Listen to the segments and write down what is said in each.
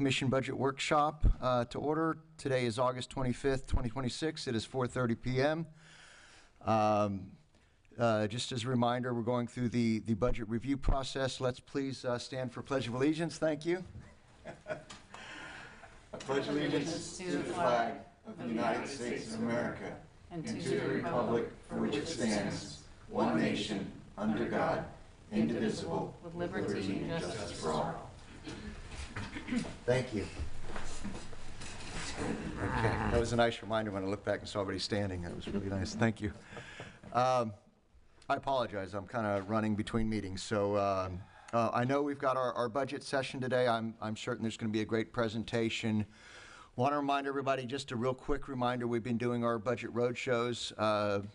Commission Budget Workshop to order. Today is August 25th, 2026. It is 4:30 p.m. Just as a reminder, we're going through the budget review process. Let's please stand for Pledge of Allegiance. Thank you. I pledge allegiance to the flag of the United States of America and to the republic for which it stands, one nation, under God, indivisible, with liberty and justice for all. Thank you. Okay, that was a nice reminder when I looked back and saw everybody standing. That was really nice. Thank you. I apologize. I'm kind of running between meetings. So I know we've got our budget session today. I'm certain there's going to be a great presentation. Want to remind everybody, just a real quick reminder, we've been doing our budget roadshows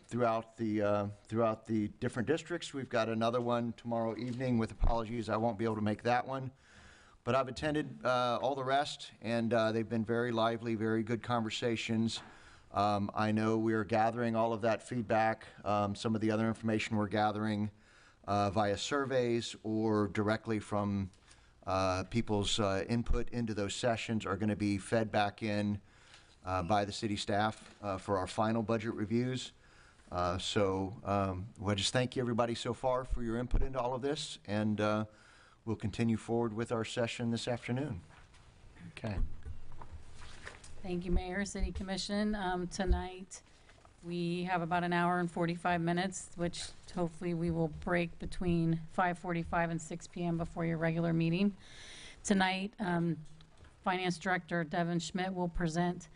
throughout the different districts. We've got another one tomorrow evening. With apologies, I won't be able to make that one. But I've attended all the rest, and they've been very lively, very good conversations. I know we are gathering all of that feedback, some of the other information we're gathering via surveys or directly from people's input into those sessions are going to be fed back in by the city staff for our final budget reviews. So I just thank you, everybody, so far for your input into all of this, and we'll continue forward with our session this afternoon. Okay. Thank you, Mayor, City Commission. Tonight we have about an hour and 45 minutes, which hopefully we will break between 5:45 and 6 p.m. before your regular meeting. Tonight, Finance Director Devin Schmidt will present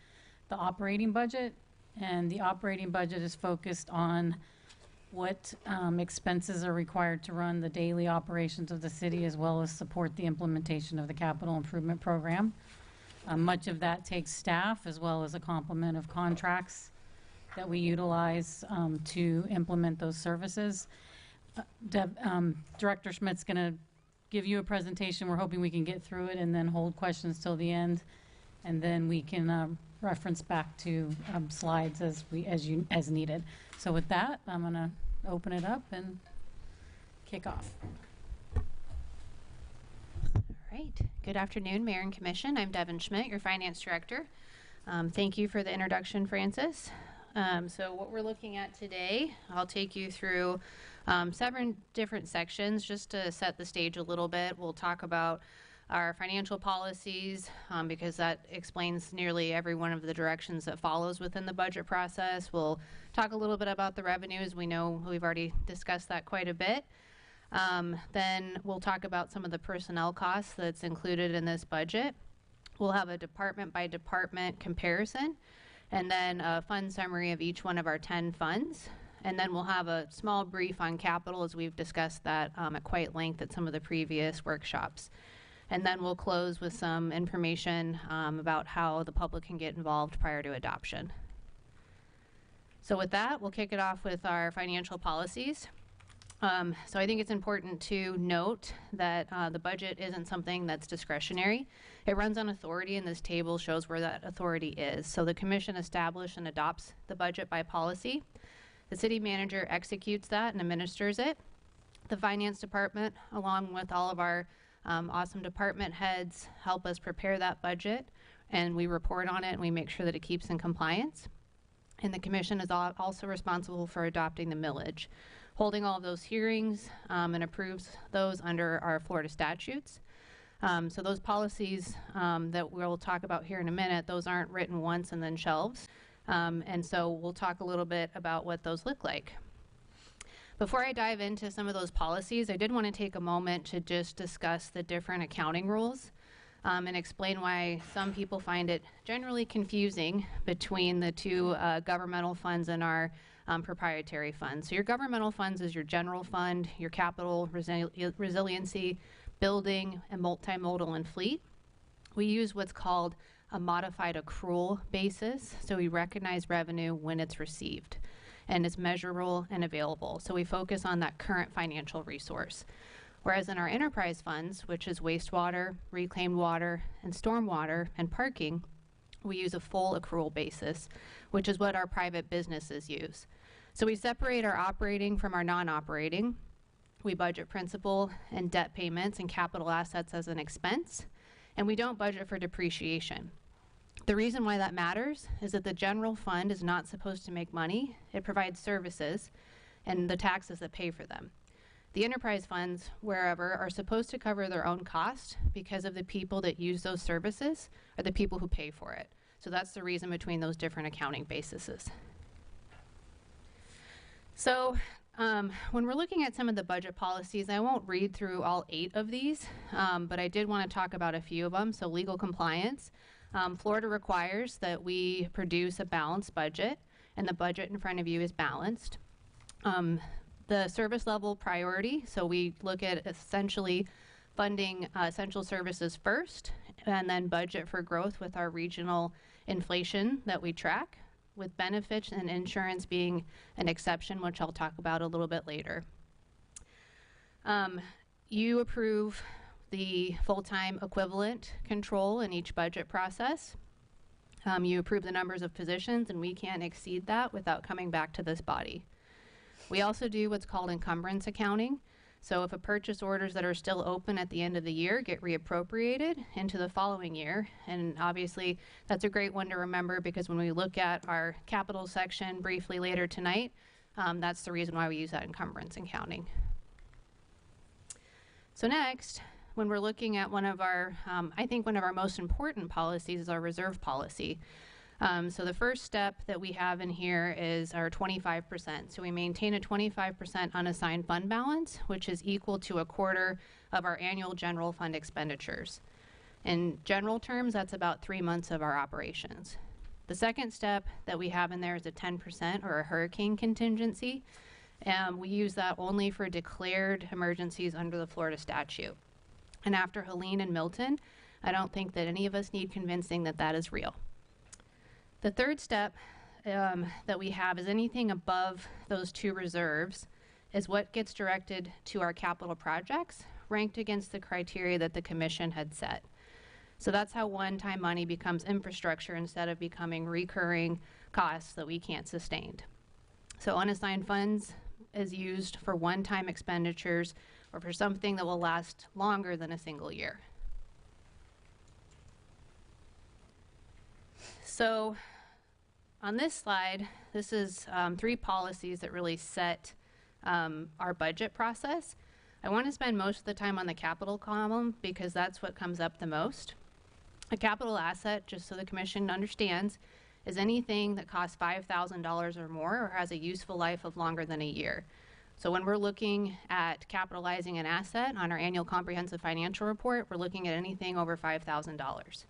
the operating budget, and the operating budget is focused on what expenses are required to run the daily operations of the city, as well as support the implementation of the capital improvement program. Much of that takes staff, as well as a complement of contracts that we utilize to implement those services. Director Schmidt's going to give you a presentation. We're hoping we can get through it and then hold questions till the end, and then we can reference back to slides as needed. So with that, I'm going to open it up and kick off. All right. Good afternoon, Mayor and Commission. I'm Devin Schmidt, your Finance Director. Thank you for the introduction, Francis. So what we're looking at today, I'll take you through 7 different sections just to set the stage a little bit. We'll talk about our financial policies because that explains nearly every one of the directions that follows within the budget process. We'll talk a little bit about the revenues. We know we've already discussed that quite a bit. Then we'll talk about some of the personnel costs that's included in this budget. We'll have a department by department comparison, and then a fund summary of each one of our 10 funds. And then we'll have a small brief on capital, as we've discussed that at quite length at some of the previous workshops. And then we'll close with some information about how the public can get involved prior to adoption. So with that, we'll kick it off with our financial policies. So I think it's important to note that the budget isn't something that's discretionary. It runs on authority, and this table shows where that authority is. So the Commission establishes and adopts the budget by policy. The City Manager executes that and administers it. The Finance Department, along with all of our awesome department heads, help us prepare that budget, and we report on it and we make sure that it keeps in compliance. And the Commission is also responsible for adopting the millage, holding all of those hearings and approves those under our Florida statutes. So those policies that we'll talk about here in a minute, those aren't written once and then shelves. And so we'll talk a little bit about what those look like. Before I dive into some of those policies, I did want to take a moment to just discuss the different accounting rules and explain why some people find it generally confusing between the two governmental funds and our proprietary funds. So your governmental funds is your general fund, your capital, resiliency, building, and multimodal and fleet. We use what's called a modified accrual basis, so we recognize revenue when it's received and it's measurable and available. So we focus on that current financial resource. Whereas in our enterprise funds, which is wastewater, reclaimed water, and stormwater, and parking, we use a full accrual basis, which is what our private businesses use. So we separate our operating from our non-operating. We budget principal and debt payments and capital assets as an expense. and we don't budget for depreciation. The reason why that matters is that the general fund is not supposed to make money. It provides services and the taxes that pay for them. The enterprise funds, wherever, are supposed to cover their own cost because of the people that use those services are the people who pay for it. So that's the reason between those different accounting bases. So when we're looking at some of the budget policies, I won't read through all 8 of these, but I did want to talk about a few of them. So legal compliance. Florida requires that we produce a balanced budget, and the budget in front of you is balanced. The service level priority, so we look at essentially funding essential services first, and then budget for growth with our regional inflation that we track, with benefits and insurance being an exception, which I'll talk about a little bit later. You approve the full-time equivalent control in each budget process. You approve the numbers of positions, and we can't exceed that without coming back to this body. We also do what's called encumbrance accounting. So if a purchase orders that are still open at the end of the year get reappropriated into the following year, and obviously that's a great one to remember because when we look at our capital section briefly later tonight, that's the reason why we use that encumbrance accounting. So next, when we're looking at one of our, I think one of our most important policies is our reserve policy. So the first step that we have in here is our 25%. So we maintain a 25% unassigned fund balance, which is equal to a quarter of our annual general fund expenditures. In general terms, that's about 3 months of our operations. The second step that we have in there is a 10% or a hurricane contingency. We use that only for declared emergencies under the Florida statute. And after Helene and Milton, I don't think that any of us need convincing that that is real. The third step that we have is anything above those 2 reserves is what gets directed to our capital projects, ranked against the criteria that the commission had set. So that's how one-time money becomes infrastructure instead of becoming recurring costs that we can't sustain. So unassigned funds is used for one-time expenditures or for something that will last longer than a single year. So on this slide, this is 3 policies that really set our budget process. I want to spend most of the time on the capital column because that's what comes up the most. A capital asset, just so the commission understands, is anything that costs $5,000 or more or has a useful life of longer than a year. So when we're looking at capitalizing an asset on our annual comprehensive financial report, we're looking at anything over $5,000.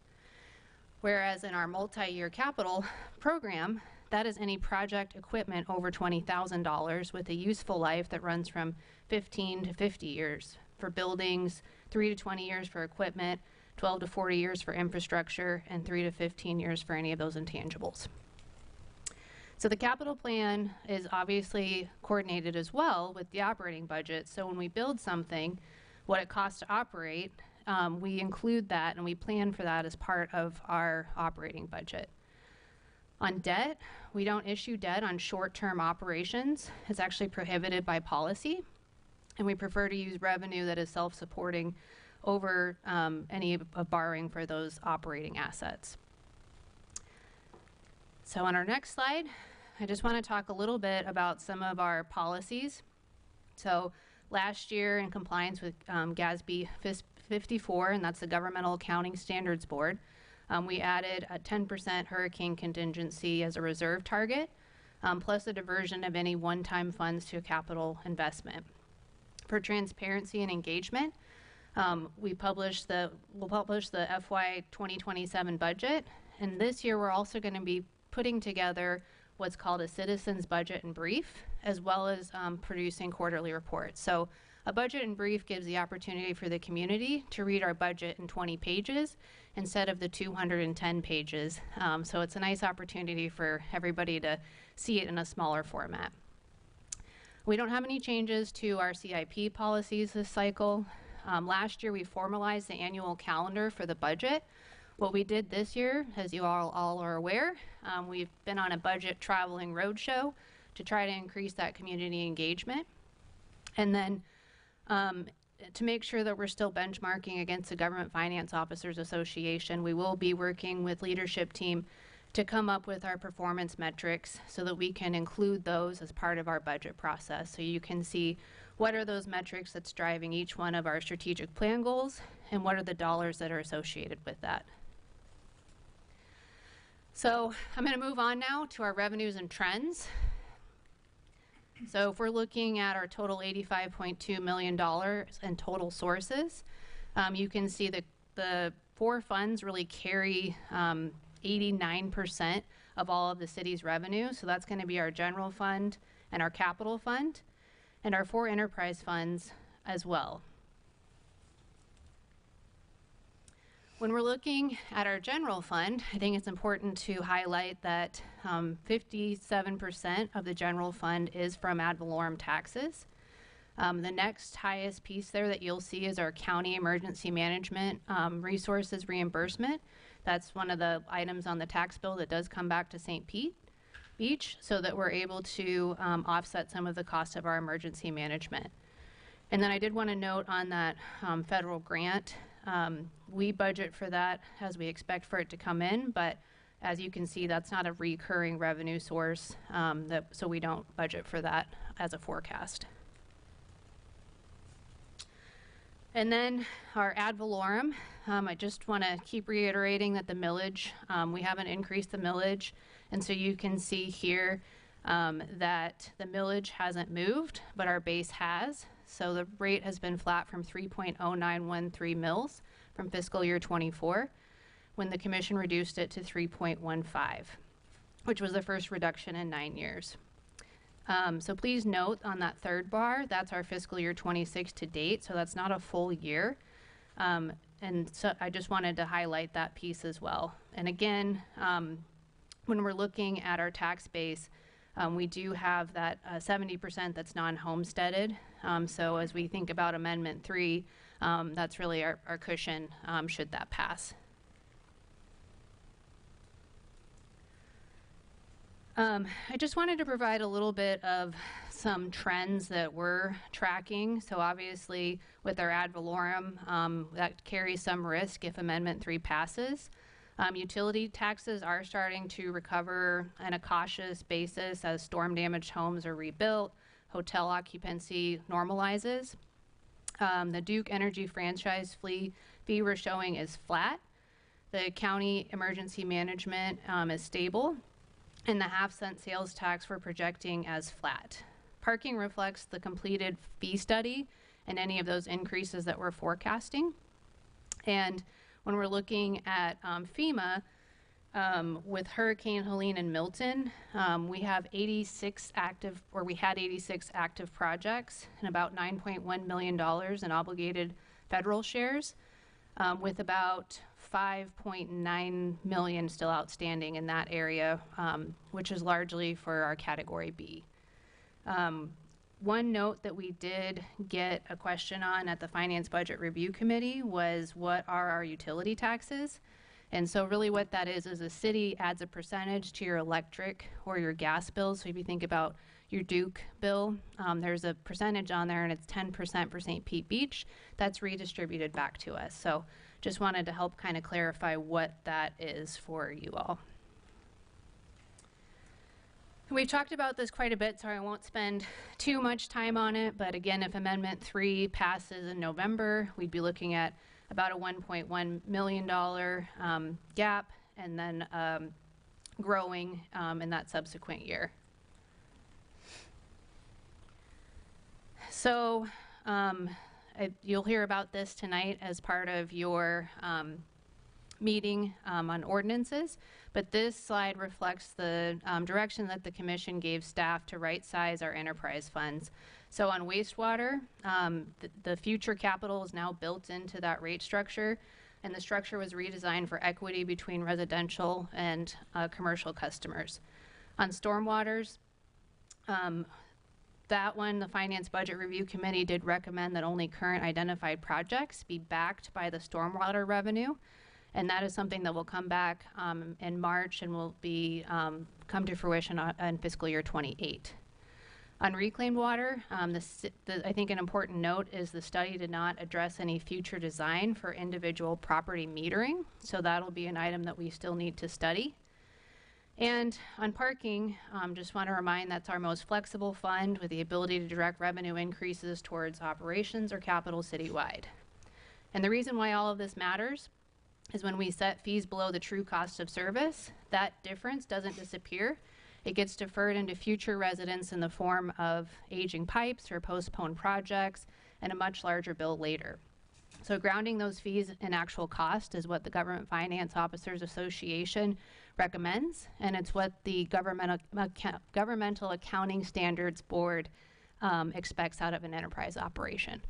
Whereas in our multi-year capital program, that is any project equipment over $20,000 with a useful life that runs from 15 to 50 years for buildings, 3 to 20 years for equipment, 12 to 40 years for infrastructure, and 3 to 15 years for any of those intangibles. So the capital plan is obviously coordinated as well with the operating budget. So when we build something, what it costs to operate, we include that and we plan for that as part of our operating budget. On debt, we don't issue debt on short-term operations. It's actually prohibited by policy, and we prefer to use revenue that is self-supporting over any borrowing for those operating assets. So on our next slide, I just want to talk a little bit about some of our policies. So last year, in compliance with GASB 54, and that's the Governmental Accounting Standards Board, we added a 10% hurricane contingency as a reserve target, plus a diversion of any one-time funds to a capital investment. For transparency and engagement, we'll publish the FY 2027 budget, and this year we're also going to be putting together what's called a citizens budget and brief, as well as producing quarterly reports. So a budget and brief gives the opportunity for the community to read our budget in 20 pages instead of the 210 pages. So it's a nice opportunity for everybody to see it in a smaller format. We don't have any changes to our CIP policies this cycle. Last year we formalized the annual calendar for the budget. What we did this year, as you all are aware, we've been on a budget traveling roadshow to try to increase that community engagement. And then to make sure that we're still benchmarking against the Government Finance Officers Association, we will be working with leadership team to come up with our performance metrics so that we can include those as part of our budget process. So you can see what are those metrics that's driving each one of our strategic plan goals and what are the dollars that are associated with that. So I'm going to move on now to our revenues and trends. So if we're looking at our total $85.2 million in total sources, you can see that the four funds really carry 89% of all of the city's revenue. So that's going to be our general fund and our capital fund and our four enterprise funds as well. When we're looking at our general fund, I think it's important to highlight that 57% of the general fund is from ad valorem taxes. The next highest piece there that you'll see is our county emergency management resources reimbursement. That's one of the items on the tax bill that does come back to St. Pete Beach so that we're able to offset some of the cost of our emergency management. And then I did want to note on that federal grant, we budget for that as we expect for it to come in, but as you can see, that's not a recurring revenue source, so we don't budget for that as a forecast. And then our ad valorem, I just want to keep reiterating that the millage, we haven't increased the millage, and so you can see here that the millage hasn't moved, but our base has. So the rate has been flat from 3.0913 mils from fiscal year 24, when the commission reduced it to 3.15, which was the first reduction in 9 years. So please note on that third bar, that's our fiscal year 26 to date, so that's not a full year. And so I just wanted to highlight that piece as well. And again, when we're looking at our tax base, we do have that 70% that's non-homesteaded. So as we think about Amendment 3, that's really our cushion should that pass. I just wanted to provide a little bit of some trends that we're tracking. So obviously with our ad valorem, that carries some risk if Amendment 3 passes. Utility taxes are starting to recover on a cautious basis as storm damaged homes are rebuilt, hotel occupancy normalizes. The Duke Energy franchise fee we're showing is flat. The county emergency management is stable, and the half-cent sales tax we're projecting as flat. Parking reflects the completed fee study and any of those increases that we're forecasting. And when we're looking at FEMA, with Hurricane Helene and Milton, we have 86 active, or we had 86 active projects and about $9.1 million in obligated federal shares, with about 5.9 million still outstanding in that area, which is largely for our Category B. One note that we did get a question on at the Finance Budget Review Committee was, what are our utility taxes? And so really what that is the city adds a percentage to your electric or your gas bill. So if you think about your Duke bill, there's a percentage on there and it's 10% for St. Pete Beach. That's redistributed back to us. So just wanted to help kind of clarify what that is for you all. We've talked about this quite a bit, so I won't spend too much time on it. But again, if Amendment 3 passes in November, we'd be looking at about a $1.1 million gap, and then growing in that subsequent year. So you'll hear about this tonight as part of your meeting on ordinances, but this slide reflects the direction that the commission gave staff to right-size our enterprise funds. So on wastewater, the future capital is now built into that rate structure, and the structure was redesigned for equity between residential and commercial customers. On stormwaters, that one, the Finance Budget Review Committee did recommend that only current identified projects be backed by the stormwater revenue. And that is something that will come back in March and will be come to fruition in fiscal year 28. On reclaimed water, I think an important note is the study did not address any future design for individual property metering, so that'll be an item that we still need to study. And on parking, just want to remind that's our most flexible fund with the ability to direct revenue increases towards operations or capital citywide. And the reason why all of this matters is when we set fees below the true cost of service, that difference doesn't disappear. It gets deferred into future residents in the form of aging pipes or postponed projects and a much larger bill later. So grounding those fees in actual cost is what the Government Finance Officers Association recommends, and it's what the Governmental Accounting Standards Board expects out of an enterprise operation.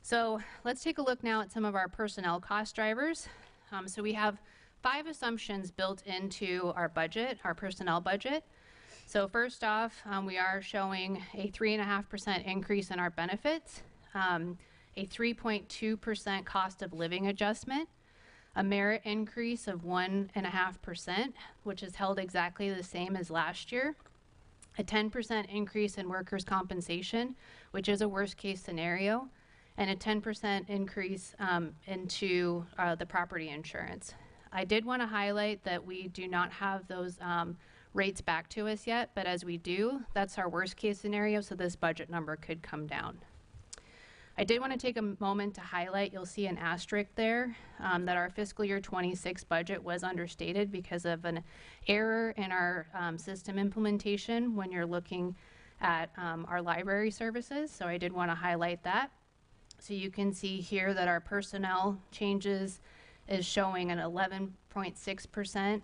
So let's take a look now at some of our personnel cost drivers. So we have 5 assumptions built into our budget, our personnel budget. So first off, we are showing a 3.5% increase in our benefits, a 3.2% cost of living adjustment, a merit increase of 1.5%, which is held exactly the same as last year, a 10% increase in workers' compensation, which is a worst case scenario, and a 10% increase into the property insurance. I did want to highlight that we do not have those rates back to us yet, but as we do, that's our worst case scenario, so this budget number could come down. I did want to take a moment to highlight, you'll see an asterisk there, that our fiscal year 26 budget was understated because of an error in our system implementation when you're looking at our library services, so I did want to highlight that. So you can see here that our personnel changes is showing an 11.6%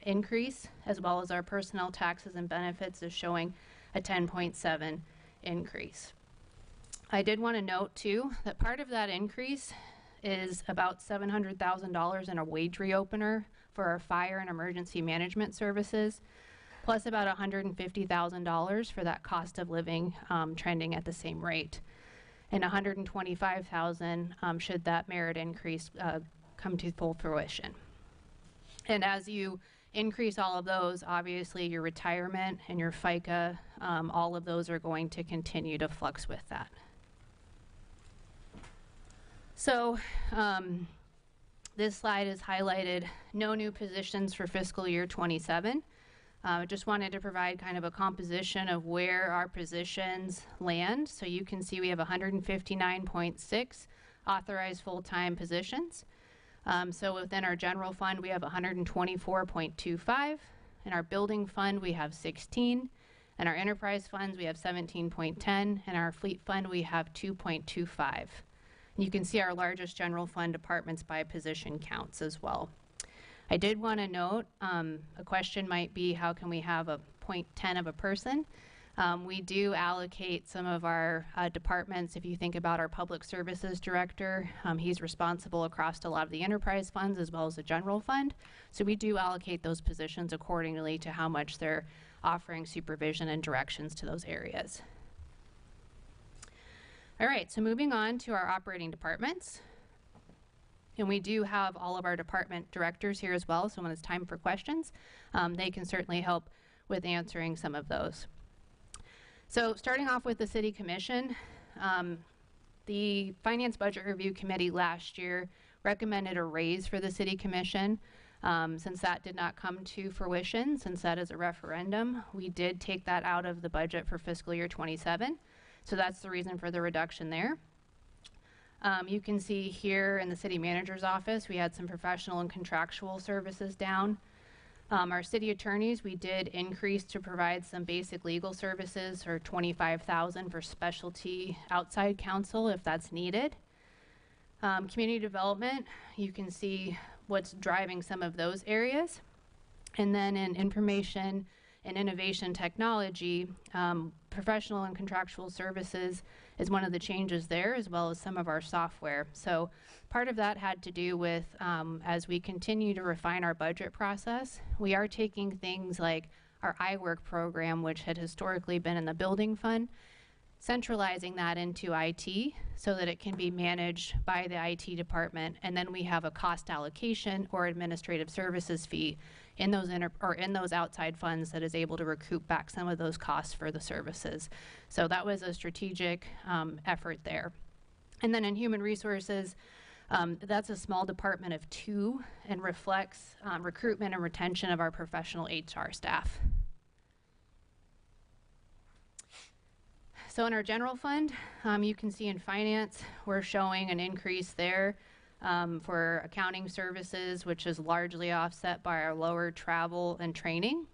increase, as well as our personnel taxes and benefits is showing a 10.7 increase. I did want to note too that part of that increase is about $700,000 in a wage reopener for our fire and emergency management services, plus about $150,000 for that cost of living trending at the same rate, and $125,000 should that merit increase come to full fruition. And as you increase all of those, obviously your retirement and your FICA, all of those are going to continue to flux with that. So this slide is highlighted no new positions for fiscal year 27. I just wanted to provide kind of a composition of where our positions land. So you can see we have 159.6 authorized full-time positions. So within our general fund, we have 124.25. In our building fund, we have 16. In our enterprise funds, we have 17.10. In our fleet fund, we have 2.25. You can see our largest general fund departments by position counts as well. I did want to note, a question might be, how can we have a 0.10 of a person? We do allocate some of our departments. If you think about our public services director, he's responsible across a lot of the enterprise funds as well as the general fund. So we do allocate those positions accordingly to how much they're offering supervision and directions to those areas. All right, so moving on to our operating departments. And we do have all of our department directors here as well, so when it's time for questions, they can certainly help with answering some of those. So starting off with the City Commission, the Finance Budget Review Committee last year recommended a raise for the City Commission. Since that did not come to fruition, since that is a referendum, we did take that out of the budget for fiscal year 27. So that's the reason for the reduction there. You can see here in the city manager's office, we had some professional and contractual services down. Our city attorneys, we did increase to provide some basic legal services, or $25,000 for specialty outside counsel if that's needed. Community development, you can see what's driving some of those areas. And then in information and innovation technology, professional and contractual services is one of the changes there, as well as some of our software. So part of that had to do with, as we continue to refine our budget process, we are taking things like our iWork program, which had historically been in the building fund, centralizing that into IT so that it can be managed by the IT department. And then we have a cost allocation or administrative services fee in those in those outside funds that is able to recoup back some of those costs for the services. So that was a strategic effort there. And then in human resources, that's a small department of 2 and reflects recruitment and retention of our professional HR staff. So in our general fund, you can see in finance, we're showing an increase there for accounting services, which is largely offset by our lower travel and training.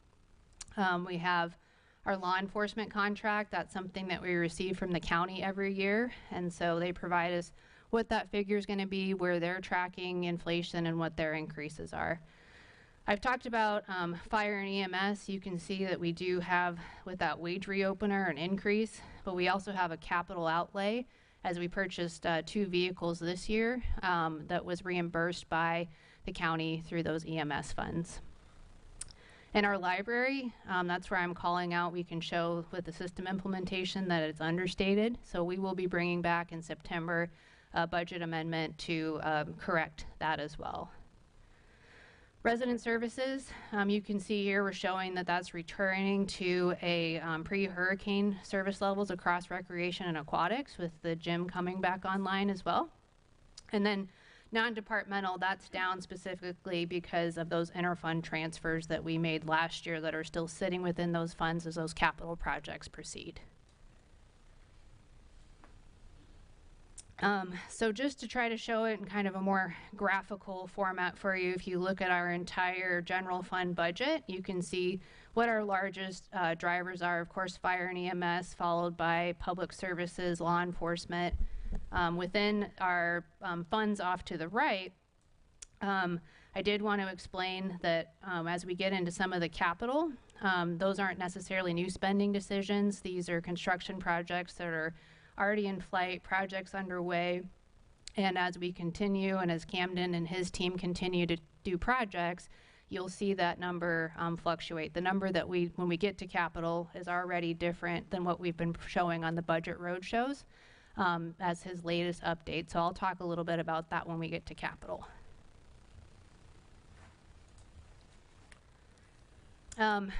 We have our law enforcement contract. That's something that we receive from the county every year. And so they provide us what that figure is going to be, where they're tracking inflation and what their increases are. I've talked about fire and EMS. You can see that we do have, with that wage reopener, an increase, but we also have a capital outlay as we purchased 2 vehicles this year that was reimbursed by the county through those EMS funds. In our library, that's where I'm calling out, we can show with the system implementation that it's understated. So we will be bringing back in September a budget amendment to correct that as well. Resident services, you can see here we're showing that that's returning to a pre-hurricane service levels across recreation and aquatics, with the gym coming back online as well. And then non-departmental, that's down specifically because of those interfund transfers that we made last year that are still sitting within those funds as those capital projects proceed. So just to try to show it in kind of a more graphical format for you, if you look at our entire general fund budget, you can see what our largest drivers are. Of course, fire and EMS, followed by public services, law enforcement. Within our funds off to the right, I did want to explain that as we get into some of the capital, those aren't necessarily new spending decisions. These are construction projects that are already in flight, projects underway, and as we continue and as Camden and his team continue to do projects, you'll see that number fluctuate. The number that when we get to capital is already different than what we've been showing on the budget roadshows as his latest update. So I'll talk a little bit about that when we get to capital. And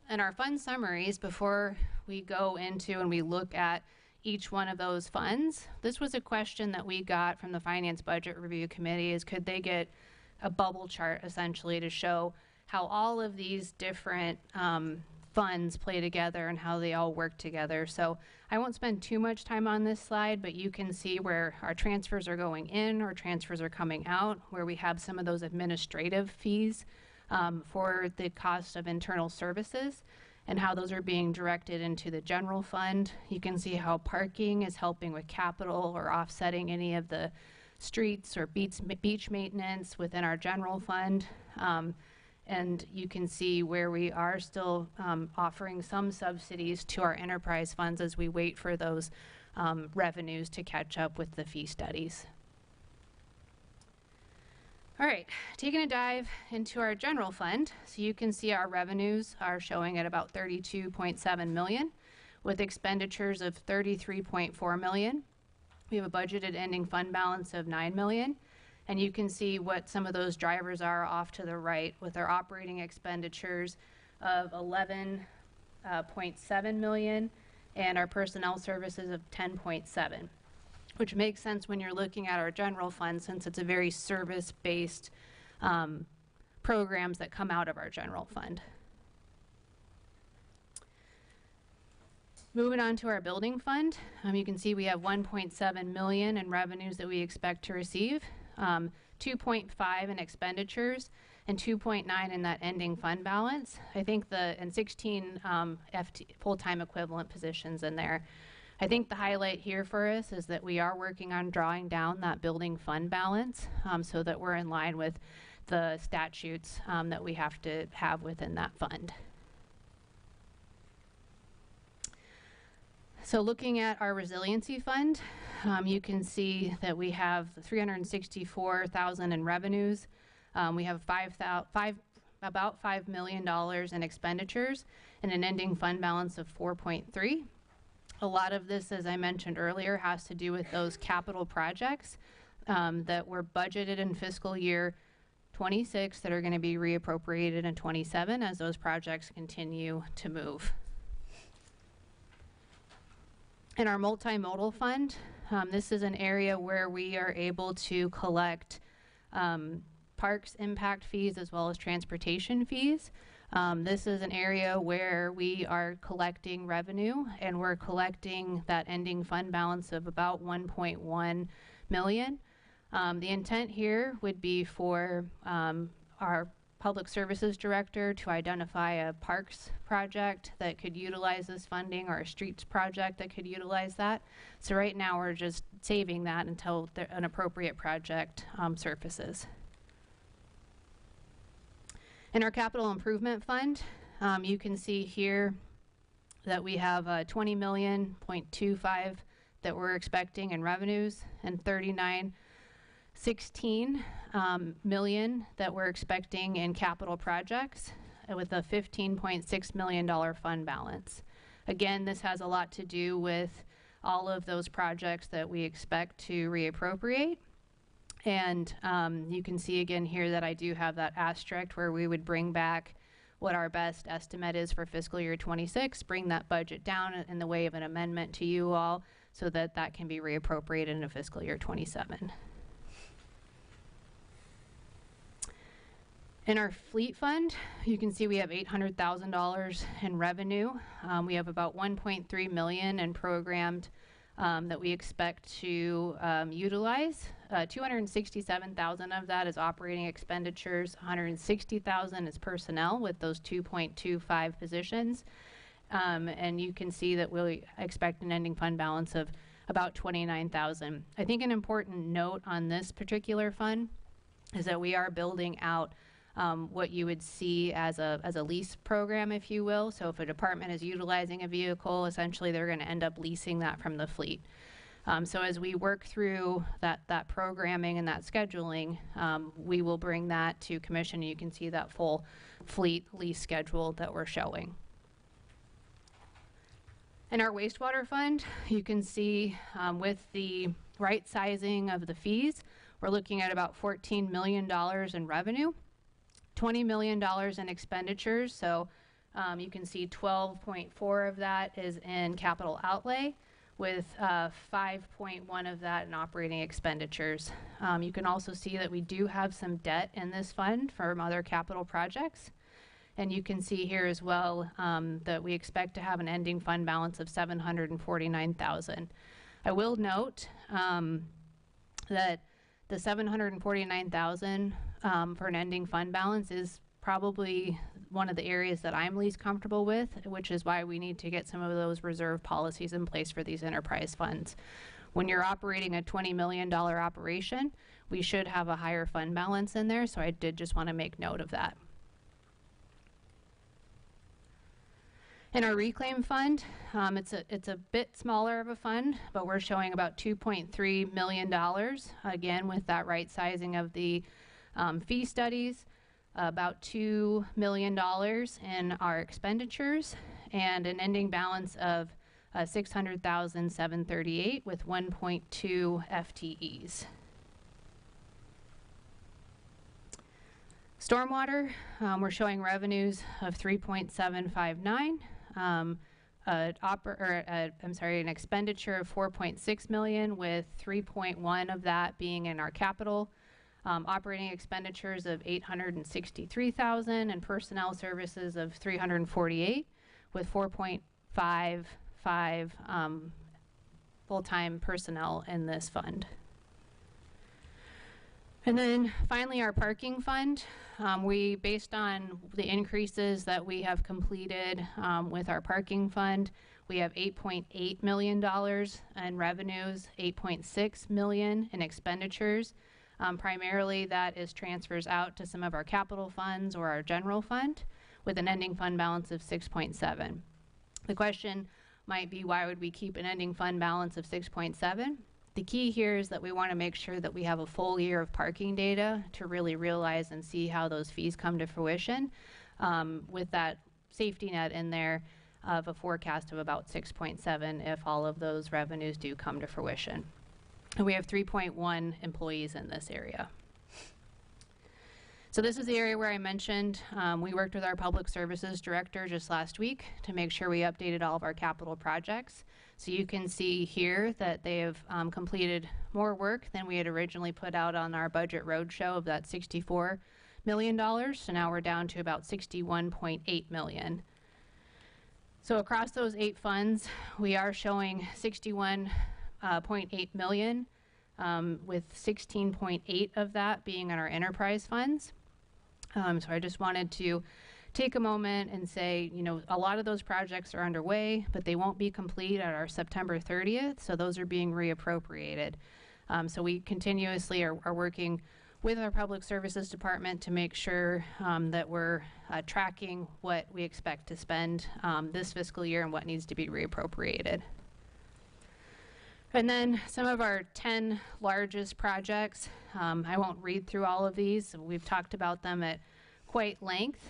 our fund summaries, before we go into and we look at each one of those funds, this was a question that we got from the Finance Budget Review Committee, is could they get a bubble chart essentially to show how all of these different funds play together and how they all work together. So I won't spend too much time on this slide, but you can see where our transfers are going in or transfers are coming out, where we have some of those administrative fees for the cost of internal services, and how those are being directed into the general fund. You can see how parking is helping with capital or offsetting any of the streets or beach maintenance within our general fund. And you can see where we are still offering some subsidies to our enterprise funds as we wait for those revenues to catch up with the fee studies. All right, taking a dive into our general fund. So you can see our revenues are showing at about 32.7 million with expenditures of 33.4 million. We have a budgeted ending fund balance of 9 million. And you can see what some of those drivers are off to the right, with our operating expenditures of 11.7 million and our personnel services of 10.7. Which makes sense when you're looking at our general fund, since it's a very service-based programs that come out of our general fund. Moving on to our building fund, you can see we have 1.7 million in revenues that we expect to receive, 2.5 in expenditures, and 2.9 in that ending fund balance. I think and 16 full-time equivalent positions in there. I think the highlight here for us is that we are working on drawing down that building fund balance so that we're in line with the statutes that we have to have within that fund. So looking at our resiliency fund, you can see that we have 364,000 in revenues. We have about $5 million in expenditures and an ending fund balance of 4.3. A lot of this, as I mentioned earlier, has to do with those capital projects that were budgeted in fiscal year 26 that are going to be reappropriated in 27 as those projects continue to move. In our multimodal fund, this is an area where we are able to collect parks impact fees as well as transportation fees. This is an area where we are collecting revenue, and we're collecting that ending fund balance of about 1.1 million. The intent here would be for our public services director to identify a parks project that could utilize this funding, or a streets project that could utilize that. So right now we're just saving that until an appropriate project surfaces. In our capital improvement fund, you can see here that we have 20.25 million that we're expecting in revenues, and 39.16 million that we're expecting in capital projects, with a $15.6 million fund balance. Again, this has a lot to do with all of those projects that we expect to reappropriate. And you can see again here that I do have that asterisk where we would bring back what our best estimate is for fiscal year 26, bring that budget down in the way of an amendment to you all so that that can be reappropriated into fiscal year 27. In our fleet fund, you can see we have $800,000 in revenue. We have about 1.3 million in programmed that we expect to utilize. 267,000 of that is operating expenditures. 160,000 is personnel with those 2.25 positions. And you can see that we'll expect an ending fund balance of about 29,000. I think an important note on this particular fund is that we are building out what you would see as a lease program, if you will. So if a department is utilizing a vehicle, essentially they're going to end up leasing that from the fleet. So as we work through that programming and that scheduling, we will bring that to commission. You can see that full fleet lease schedule that we're showing. In our wastewater fund, you can see with the right sizing of the fees, we're looking at about $14 million in revenue, $20 million in expenditures. So you can see 12.4 of that is in capital outlay, with 5.1 of that in operating expenditures. You can also see that we do have some debt in this fund from other capital projects. And you can see here as well that we expect to have an ending fund balance of 749,000. I will note that the 749,000 for an ending fund balance is probably one of the areas that I'm least comfortable with, which is why we need to get some of those reserve policies in place for these enterprise funds. When you're operating a $20 million operation, we should have a higher fund balance in there, so I did just want to make note of that. In our reclaim fund, it's a bit smaller of a fund, but we're showing about $2.3 million, again with that right sizing of the fee studies, about $2 million in our expenditures, and an ending balance of 600,738 with 1.2 FTEs. Stormwater, we're showing revenues of 3.759. An expenditure of 4.6 million, with 3.1 of that being in our capital. Operating expenditures of 863,000 and personnel services of 348, with 4.55 full-time personnel in this fund. And then finally, our parking fund. We, based on the increases that we have completed with our parking fund, we have $8.8 million in revenues, 8.6 million in expenditures. Primarily that is transfers out to some of our capital funds or our general fund, with an ending fund balance of 6.7. The question might be, why would we keep an ending fund balance of 6.7? The key here is that we want to make sure that we have a full year of parking data to really realize and see how those fees come to fruition. With that safety net in there, of a forecast of about 6.7 if all of those revenues do come to fruition. And we have 3.1 employees in this area. So this is the area where I mentioned we worked with our public services director just last week to make sure we updated all of our capital projects. So you can see here that they have completed more work than we had originally put out on our budget roadshow of that $64 million. So now we're down to about $61.8 million. So across those 8 funds, we are showing $61.8 million, with 16.8 of that being in our enterprise funds. So I just wanted to take a moment and say, you know, a lot of those projects are underway, but they won't be complete at our September 30th, so those are being reappropriated. So we continuously are working with our public services department to make sure that we're tracking what we expect to spend this fiscal year and what needs to be reappropriated. And then some of our 10 largest projects, I won't read through all of these. We've talked about them at quite length,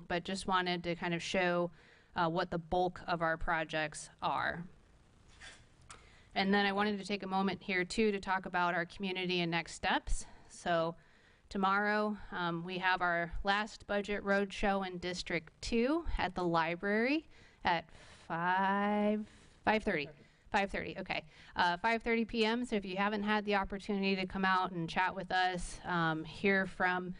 but just wanted to kind of show what the bulk of our projects are. And then I wanted to take a moment here too to talk about our community and next steps. So tomorrow we have our last budget roadshow in District 2 at the library at 5:30. 5:30, okay. 5:30 p.m. So if you haven't had the opportunity to come out and chat with us, hear from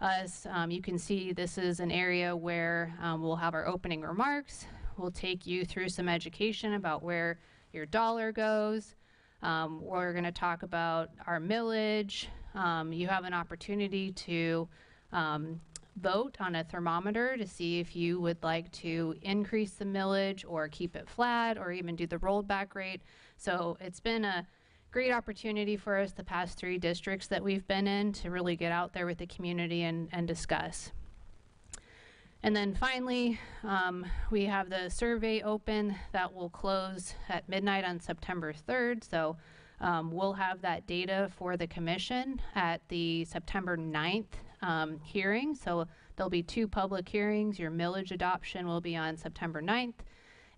us, you can see this is an area where we'll have our opening remarks. We'll take you through some education about where your dollar goes. We're going to talk about our millage. You have an opportunity to vote on a thermometer to see if you would like to increase the millage or keep it flat or even do the rolled back rate. So it's been a great opportunity for us the past 3 districts that we've been in to really get out there with the community and discuss. And then finally, we have the survey open that will close at midnight on September 3rd. So we'll have that data for the commission at the September 9th hearing. So there'll be 2 public hearings. Your millage adoption will be on September 9th,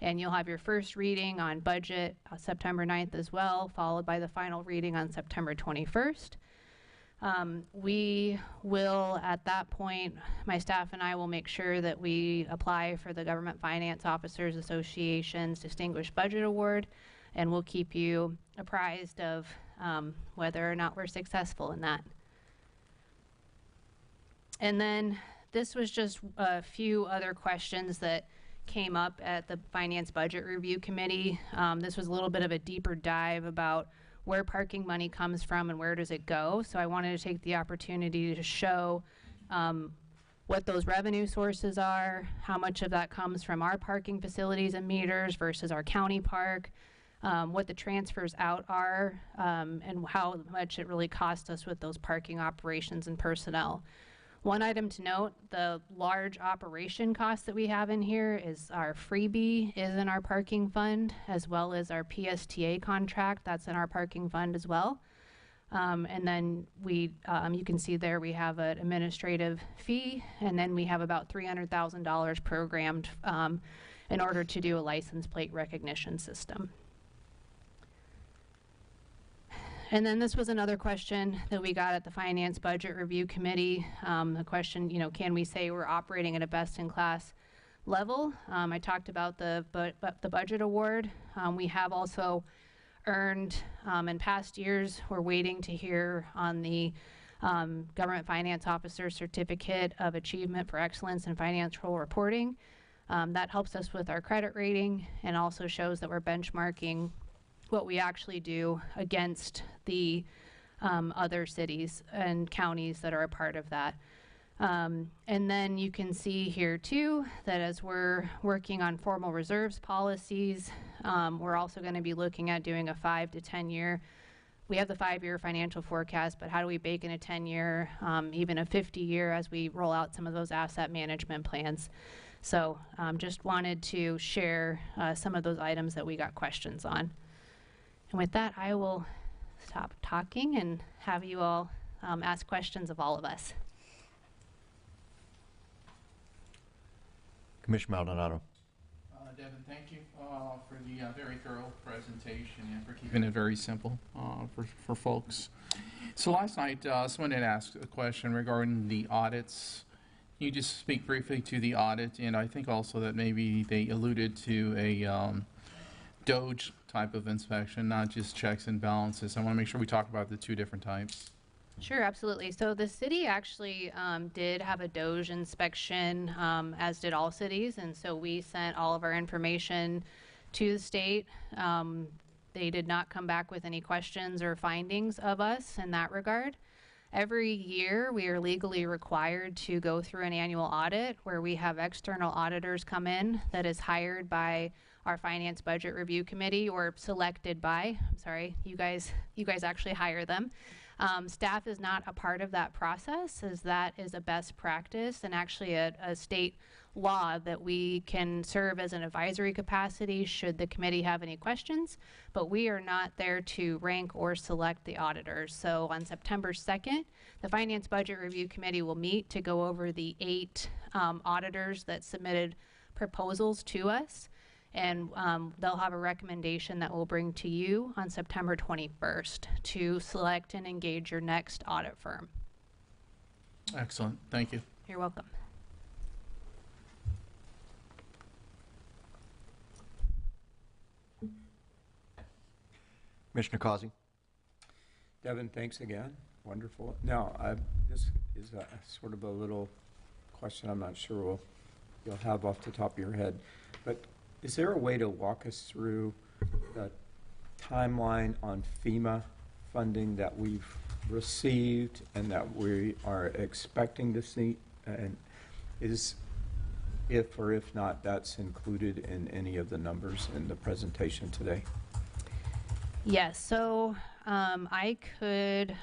and you'll have your first reading on budget September 9th as well, followed by the final reading on September 21st. We will, at that point, my staff and I will make sure that we apply for the Government Finance Officers Association's Distinguished Budget Award, and we'll keep you apprised of whether or not we're successful in that. And then this was just a few other questions that came up at the Finance Budget Review Committee. This was a little bit of a deeper dive about where parking money comes from and where does it go. So I wanted to take the opportunity to show what those revenue sources are, how much of that comes from our parking facilities and meters versus our county park, what the transfers out are, and how much it really costs us with those parking operations and personnel. One item to note, the large operation costs that we have in here is our freebie is in our parking fund, as well as our PSTA contract, that's in our parking fund as well. And then we, you can see there we have an administrative fee, and then we have about $300,000 programmed in order to do a license plate recognition system. And then this was another question that we got at the Finance Budget Review Committee. The question, you know, can we say we're operating at a best-in-class level? I talked about the budget award. We have also earned, in past years, we're waiting to hear on the Government Finance Officer Certificate of Achievement for Excellence in Financial Reporting. That helps us with our credit rating and also shows that we're benchmarking what we actually do against the other cities and counties that are a part of that. And then you can see here too that as we're working on formal reserves policies, we're also going to be looking at doing a 5 to 10 year. We have the 5-year financial forecast, but how do we bake in a 10-year, even a 50-year as we roll out some of those asset management plans? So just wanted to share some of those items that we got questions on. And with that, I will stop talking and have you all ask questions of all of us. Commissioner Maldonado. Devin, thank you for the very thorough presentation and for keeping it very simple for folks. So last night, someone had asked a question regarding the audits. Can you just speak briefly to the audit? And I think also that maybe they alluded to a Doge type of inspection, not just checks and balances. I want to make sure we talk about the two different types. Sure, absolutely. So the city actually did have a Doge inspection, as did all cities, and so we sent all of our information to the state. They did not come back with any questions or findings of us in that regard. Every year, we are legally required to go through an annual audit where we have external auditors come in that is hired by our Finance Budget Review Committee or selected by, I'm sorry, you guys actually hire them. Staff is not a part of that process, as that is a best practice and actually a state law that we can serve as an advisory capacity should the committee have any questions, but we are not there to rank or select the auditors. So on September 2nd, the Finance Budget Review Committee will meet to go over the 8 auditors that submitted proposals to us. And they'll have a recommendation that we'll bring to you on September 21st to select and engage your next audit firm. Excellent. Thank you. You're welcome. Commissioner Causey? Devin, thanks again. Wonderful. Now, this is a sort of a little question I'm not sure you'll have off the top of your head, but is there a way to walk us through the timeline on FEMA funding that we've received and that we are expecting to see? And is, if or if not, that's included in any of the numbers in the presentation today? Yes, so I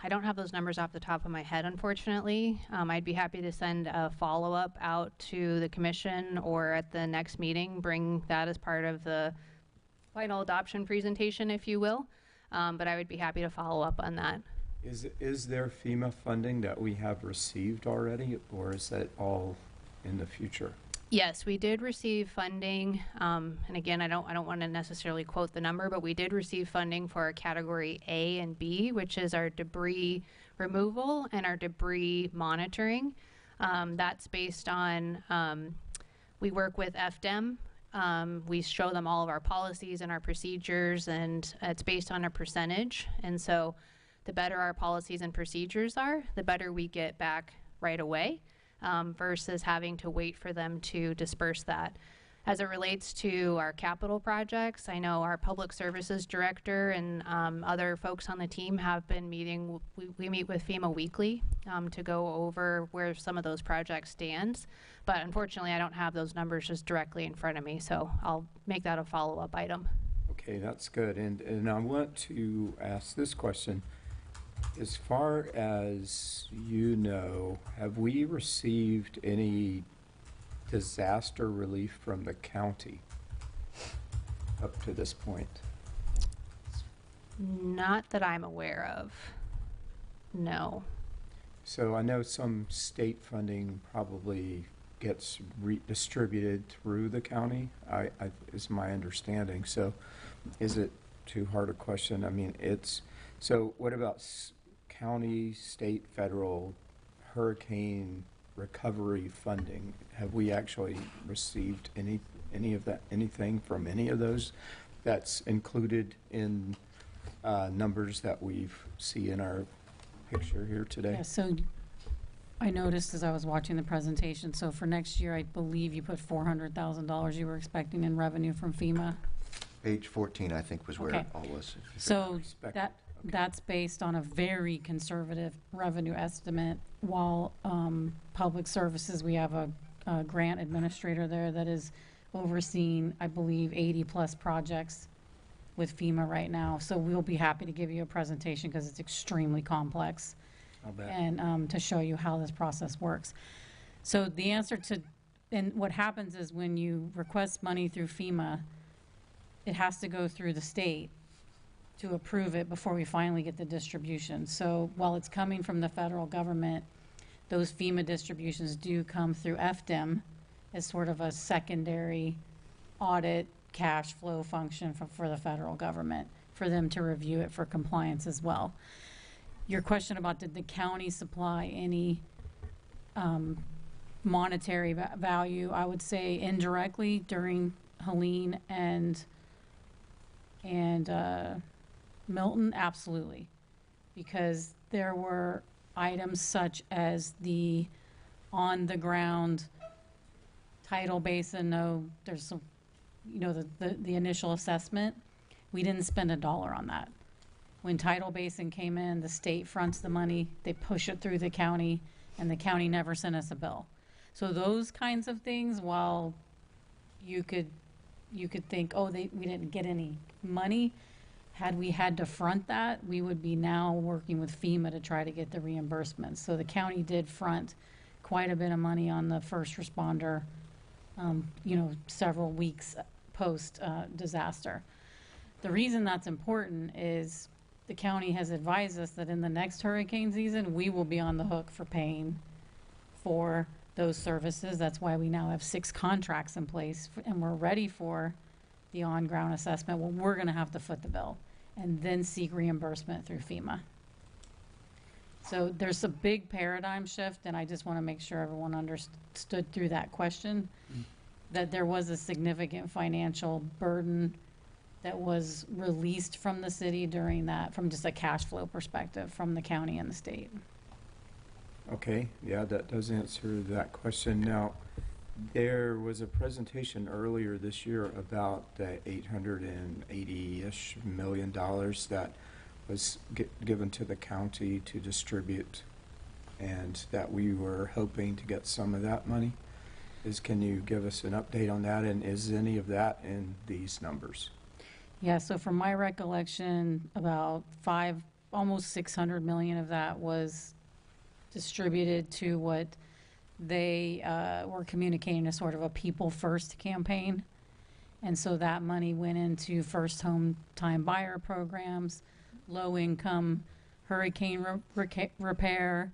don't have those numbers off the top of my head, unfortunately. I'd be happy to send a follow-up out to the commission or at the next meeting, bring that as part of the final adoption presentation, if you will. But I would be happy to follow up on that. Is there FEMA funding that we have received already, or is that all in the future? Yes, we did receive funding, and again, I don't want to necessarily quote the number, but we did receive funding for our category A and B, which is our debris removal and our debris monitoring. That's based on, we work with FDEM. We show them all of our policies and our procedures, and it's based on a percentage. And so the better our policies and procedures are, the better we get back right away. Versus having to wait for them to disperse that. As it relates to our capital projects, I know our public services director and other folks on the team have been meeting. We meet with FEMA weekly to go over where some of those projects stand. But unfortunately, I don't have those numbers just directly in front of me, so I'll make that a follow-up item. Okay, that's good. And I want to ask this question. As far as you know, have we received any disaster relief from the county up to this point? Not that I'm aware of. No. So I know some state funding probably gets redistributed through the county, is my understanding. So is it too hard a question? I mean, so what about county, state, federal hurricane recovery funding? Have we actually received any of that, anything from any of those that's included in numbers that we see in our picture here today? Yeah, so I noticed as I was watching the presentation, so for next year, I believe you put $400,000 you were expecting in revenue from FEMA. Page 14, I think, was where Okay. it all was. So Expected. that's based on a very conservative revenue estimate, while Public Services, we have a grant administrator there that is overseeing, I believe, 80-plus projects with FEMA right now. So we'll be happy to give you a presentation because it's extremely complex I'll bet. and to show you how this process works. So the answer to, and what happens is when you request money through FEMA, it has to go through the state to approve it before we finally get the distribution. So while it's coming from the federal government, those FEMA distributions do come through FDEM as sort of a secondary audit cash flow function for the federal government, for them to review it for compliance as well. Your question about did the county supply any monetary value, I would say indirectly during Helene and Milton, absolutely. Because there were items such as the on-the-ground tidal basin, there's some, the initial assessment, we didn't spend $1 on that. When tidal basin came in, the state fronts the money, they push it through the county, and the county never sent us a bill. So those kinds of things, while you could think, we didn't get any money, had we had to front that, we would be now working with FEMA to try to get the reimbursements. So the county did front quite a bit of money on the first responder, several weeks post disaster. The reason that's important is the county has advised us that in the next hurricane season, we will be on the hook for paying for those services. That's why we now have 6 contracts in place, and we're ready for the on-ground assessment. Well, we're going to have to foot the bill and then seek reimbursement through FEMA. So there's a big paradigm shift, and I just want to make sure everyone understood through that question that there was a significant financial burden that was released from the city during that, from just a cash flow perspective from the county and the state. Okay, yeah, that does answer that question. Now, there was a presentation earlier this year about the $880-ish million that was given to the county to distribute, and that we were hoping to get some of that money. Can you give us an update on that, and is any of that in these numbers? Yeah, so from my recollection, about almost 600 million of that was distributed to what they were communicating as sort of a people first campaign. And so that money went into first home time buyer programs, low income hurricane repair,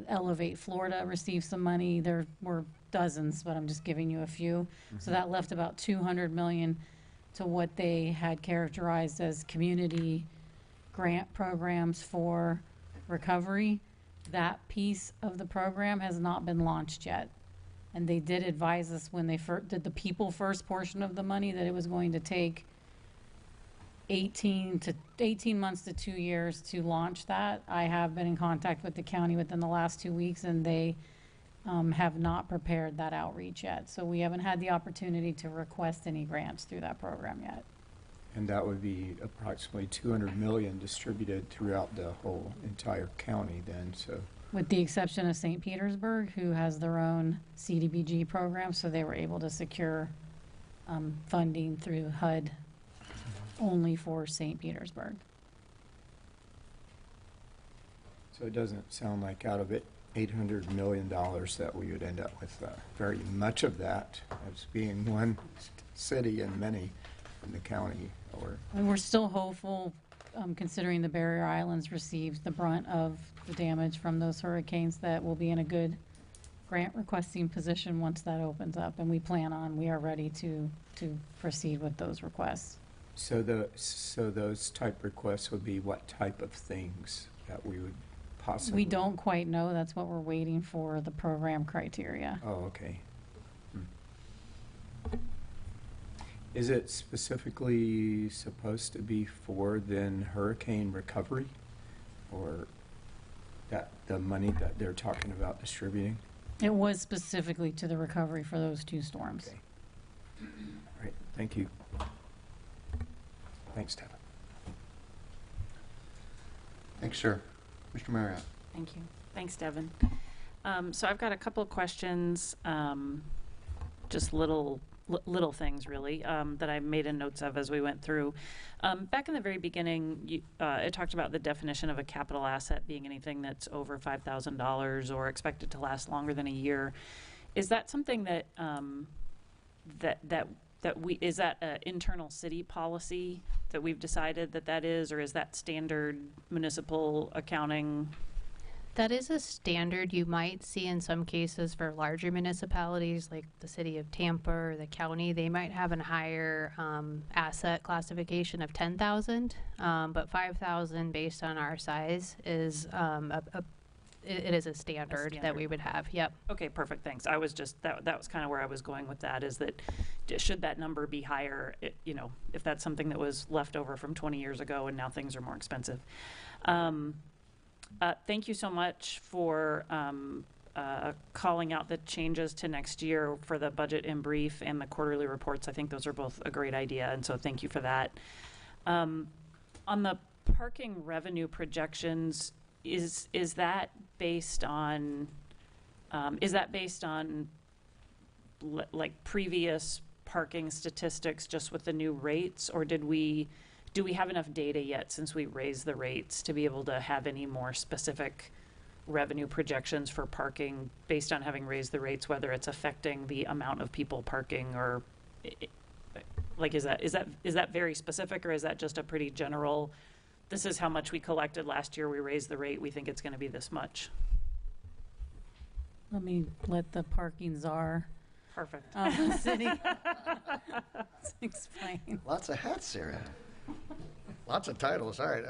Elevate Florida received some money. There were dozens, but I'm just giving you a few. So that left about 200 million to what they had characterized as community grant programs for recovery. That piece of the program has not been launched yet. And they did advise us when they did the people first portion of the money that it was going to take 18 months to 2 years to launch that. I have been in contact with the county within the last 2 weeks, and they have not prepared that outreach yet. So we haven't had the opportunity to request any grants through that program yet. And that would be approximately 200 million distributed throughout the whole entire county then, so. With the exception of St. Petersburg, who has their own CDBG program, so they were able to secure funding through HUD only for St. Petersburg. So it doesn't sound like out of it, $800 million that we would end up with very much of that as being one city and many in the county. And we're still hopeful, considering the Barrier Islands received the brunt of the damage from those hurricanes, that we'll be in a good grant requesting position once that opens up. And we are ready to proceed with those requests. So those type requests would be what type of things that we would possibly? We don't quite know. That's what we're waiting for, the program criteria. Oh, okay. Is it specifically supposed to be for then hurricane recovery, or that the money that they're talking about distributing? It was specifically to the recovery for those 2 storms. Okay. All right, thank you. Thanks, Devin. Thanks, sir. Mr. Marriott. Thank you. Thanks, Devin. So I've got a couple of questions, just little things really, that I made in notes of as we went through. Back in the very beginning, it talked about the definition of a capital asset being anything that's over $5,000 or expected to last longer than a year. Is that something that is that an internal city policy that we've decided that is, or is that standard municipal accounting? That is a standard you might see in some cases for larger municipalities like the city of Tampa or the county. They might have a higher asset classification of 10,000, but 5,000 based on our size is it is a standard that we would have. Yep. Okay, perfect, thanks. I was just, that was kind of where I was going with that, is that should that number be higher, you know, if that's something that was left over from 20 years ago and now things are more expensive. Thank you so much for calling out the changes to next year for the budget in brief and the quarterly reports. I think those are both a great idea, and so thank you for that. On the parking revenue projections, is that based on like previous parking statistics just with the new rates, or do we have enough data yet since we raised the rates to be able to have any more specific revenue projections for parking based on having raised the rates, whether it's affecting the amount of people parking, or like is that very specific, or is that just a pretty general, this is how much we collected last year, we raised the rate, we think it's going to be this much? Let me let the parking czar Perfect. of the city explain. Lots of hats, Sarah. Lots of titles. All right.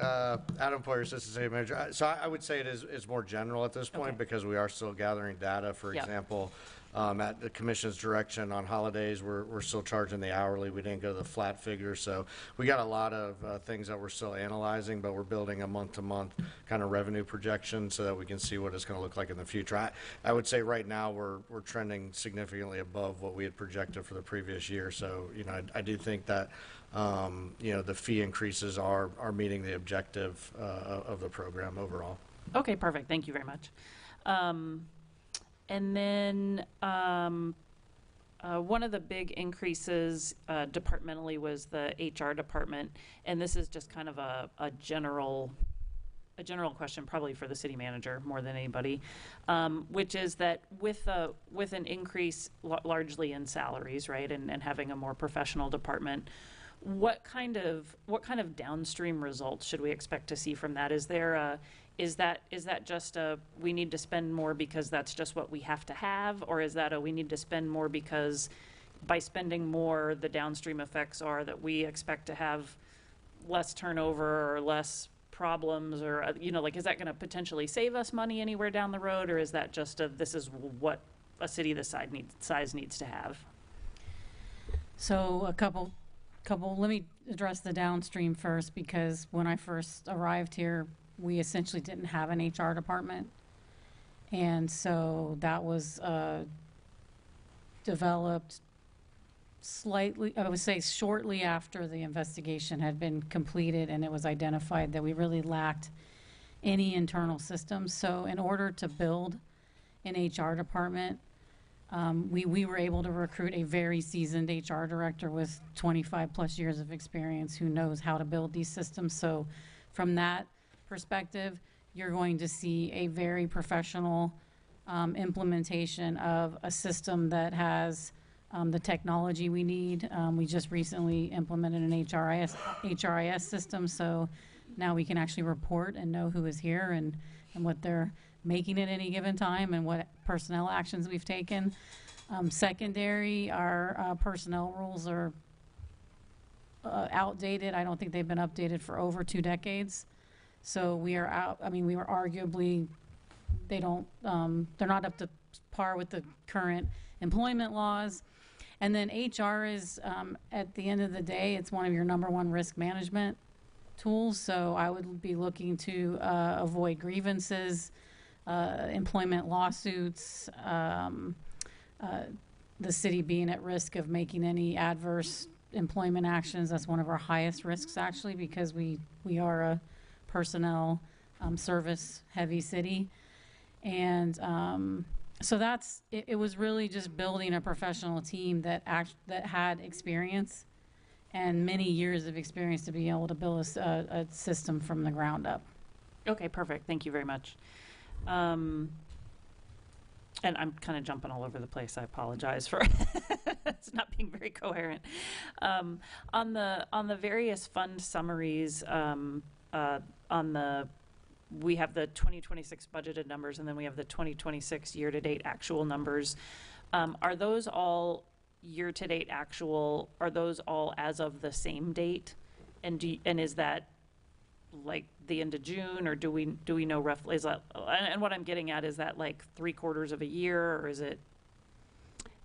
Adam Poyer, Assistant City Manager. So I would say it's more general at this point Okay. because we are still gathering data. For Yep. example, at the commission's direction on holidays, we're still charging the hourly. We didn't go to the flat figure. So we got a lot of things that we're still analyzing, but we're building a month-to-month kind of revenue projection so that we can see what it's going to look like in the future. I would say right now we're trending significantly above what we had projected for the previous year. So, you know, I do think that you know, the fee increases are meeting the objective of the program overall. Okay, perfect. Thank you very much. And then one of the big increases departmentally was the HR department, and this is just kind of a general question, probably for the city manager more than anybody, which is that with an increase largely in salaries, right, and having a more professional department, what kind of downstream results should we expect to see from that? Is that just we need to spend more because that's just what we have to have, or is that we need to spend more because by spending more the downstream effects are that we expect to have less turnover or less problems, or you know, like, is that going to potentially save us money anywhere down the road, or is that just this is what a city this size needs to have? So a couple, let me address the downstream first, because when I first arrived here, we essentially didn't have an HR department. And so that was developed slightly, I would say shortly after the investigation had been completed, and it was identified that we really lacked any internal systems. So in order to build an HR department, we were able to recruit a very seasoned HR director with 25 plus years of experience who knows how to build these systems. So from that perspective, you're going to see a very professional implementation of a system that has the technology we need. We just recently implemented an HRIS system, so now we can actually report and know who is here and what they're making at any given time and what personnel actions we've taken. Secondary, our personnel rules are outdated. I don't think they've been updated for over 2 decades. So we are out, I mean, we were arguably, they're not up to par with the current employment laws. And then HR is, at the end of the day, it's one of your #1 risk management tools. So I would be looking to avoid grievances, employment lawsuits, the city being at risk of making any adverse employment actions. That's one of our highest risks, actually, because we are a personnel service heavy city. And so it was really just building a professional team that had experience and many years of experience to be able to build a system from the ground up. Okay, perfect. Thank you very much. And I'm kind of jumping all over the place. I apologize for it's not being very coherent. On the various fund summaries, on the we have the 2026 budgeted numbers, and then we have the 2026 year-to-date actual numbers. Are those all year-to-date actual, are those all as of the same date? And is that like the end of June, or do we know roughly, is that, and what I'm getting at, is that like 3/4 of a year, or is it?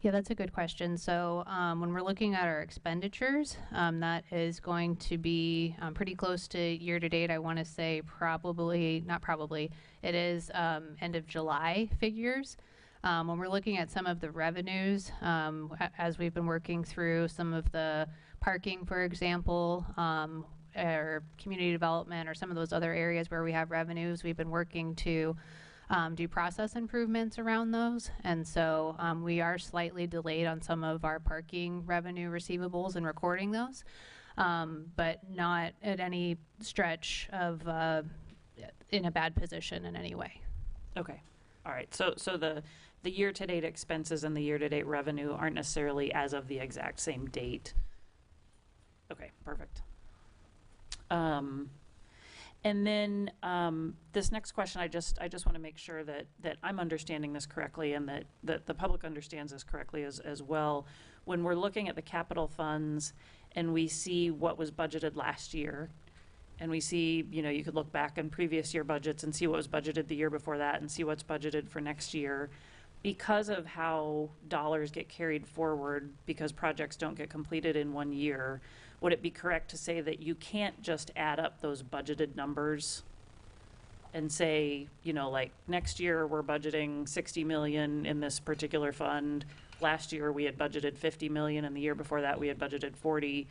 Yeah, that's a good question. So when we're looking at our expenditures, that is going to be pretty close to year to date. I want to say it is end of July figures. When we're looking at some of the revenues, as we've been working through some of the parking, for example, or community development, or some of those other areas where we have revenues, we've been working to do process improvements around those. And so we are slightly delayed on some of our parking revenue receivables and recording those, but not at any stretch of in a bad position in any way. Okay, all right. So the year-to-date expenses and the year-to-date revenue aren't necessarily as of the exact same date. Okay, perfect. And then this next question, I just want to make sure that I'm understanding this correctly, and that the public understands this correctly as well. When we're looking at the capital funds and we see what was budgeted last year, and we see, you could look back in previous year budgets and see what was budgeted the year before that and see what's budgeted for next year, because of how dollars get carried forward, because projects don't get completed in 1 year, would it be correct to say that you can't just add up those budgeted numbers and say, like next year we're budgeting 60 million in this particular fund. Last year we had budgeted 50 million, and the year before that we had budgeted 40.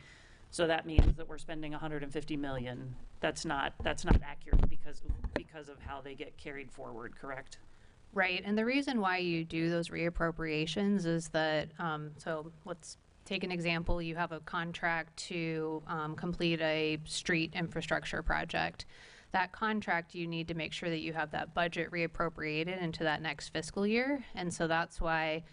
So that means that we're spending 150 million. That's not accurate because of how they get carried forward, correct? Right, and the reason why you do those reappropriations is that, so let's take an example. You have a contract to complete a street infrastructure project. That contract, you need to make sure that you have that budget reappropriated into that next fiscal year. And so that's why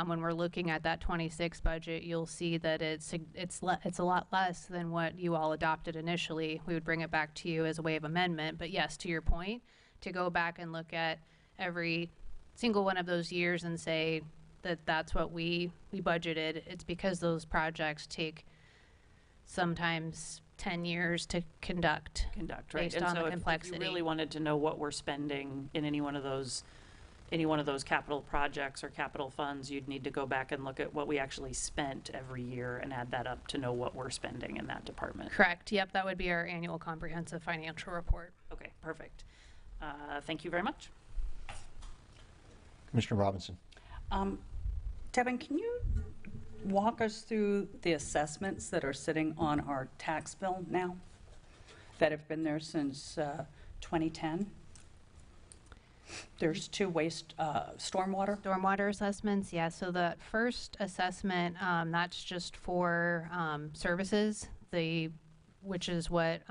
when we're looking at that 26 budget, you'll see that it's a lot less than what you all adopted initially. We would bring it back to you as a way of amendment. But yes, to your point, to go back and look at every single one of those years and say that that's what we budgeted, it's because those projects take sometimes 10 years to conduct, right? Based And on so the if complexity. you really wanted to know what we're spending in any one of those capital projects or capital funds, you'd need to go back and look at what we actually spent every year and add that up to know what we're spending in that department. Correct. Yep, that would be our annual comprehensive financial report. Okay, perfect. Thank you very much. Commissioner Robinson. Devin, can you walk us through the assessments that are sitting on our tax bill now that have been there since 2010? There's two stormwater. Stormwater assessments, yeah. So the first assessment, that's just for services, which is what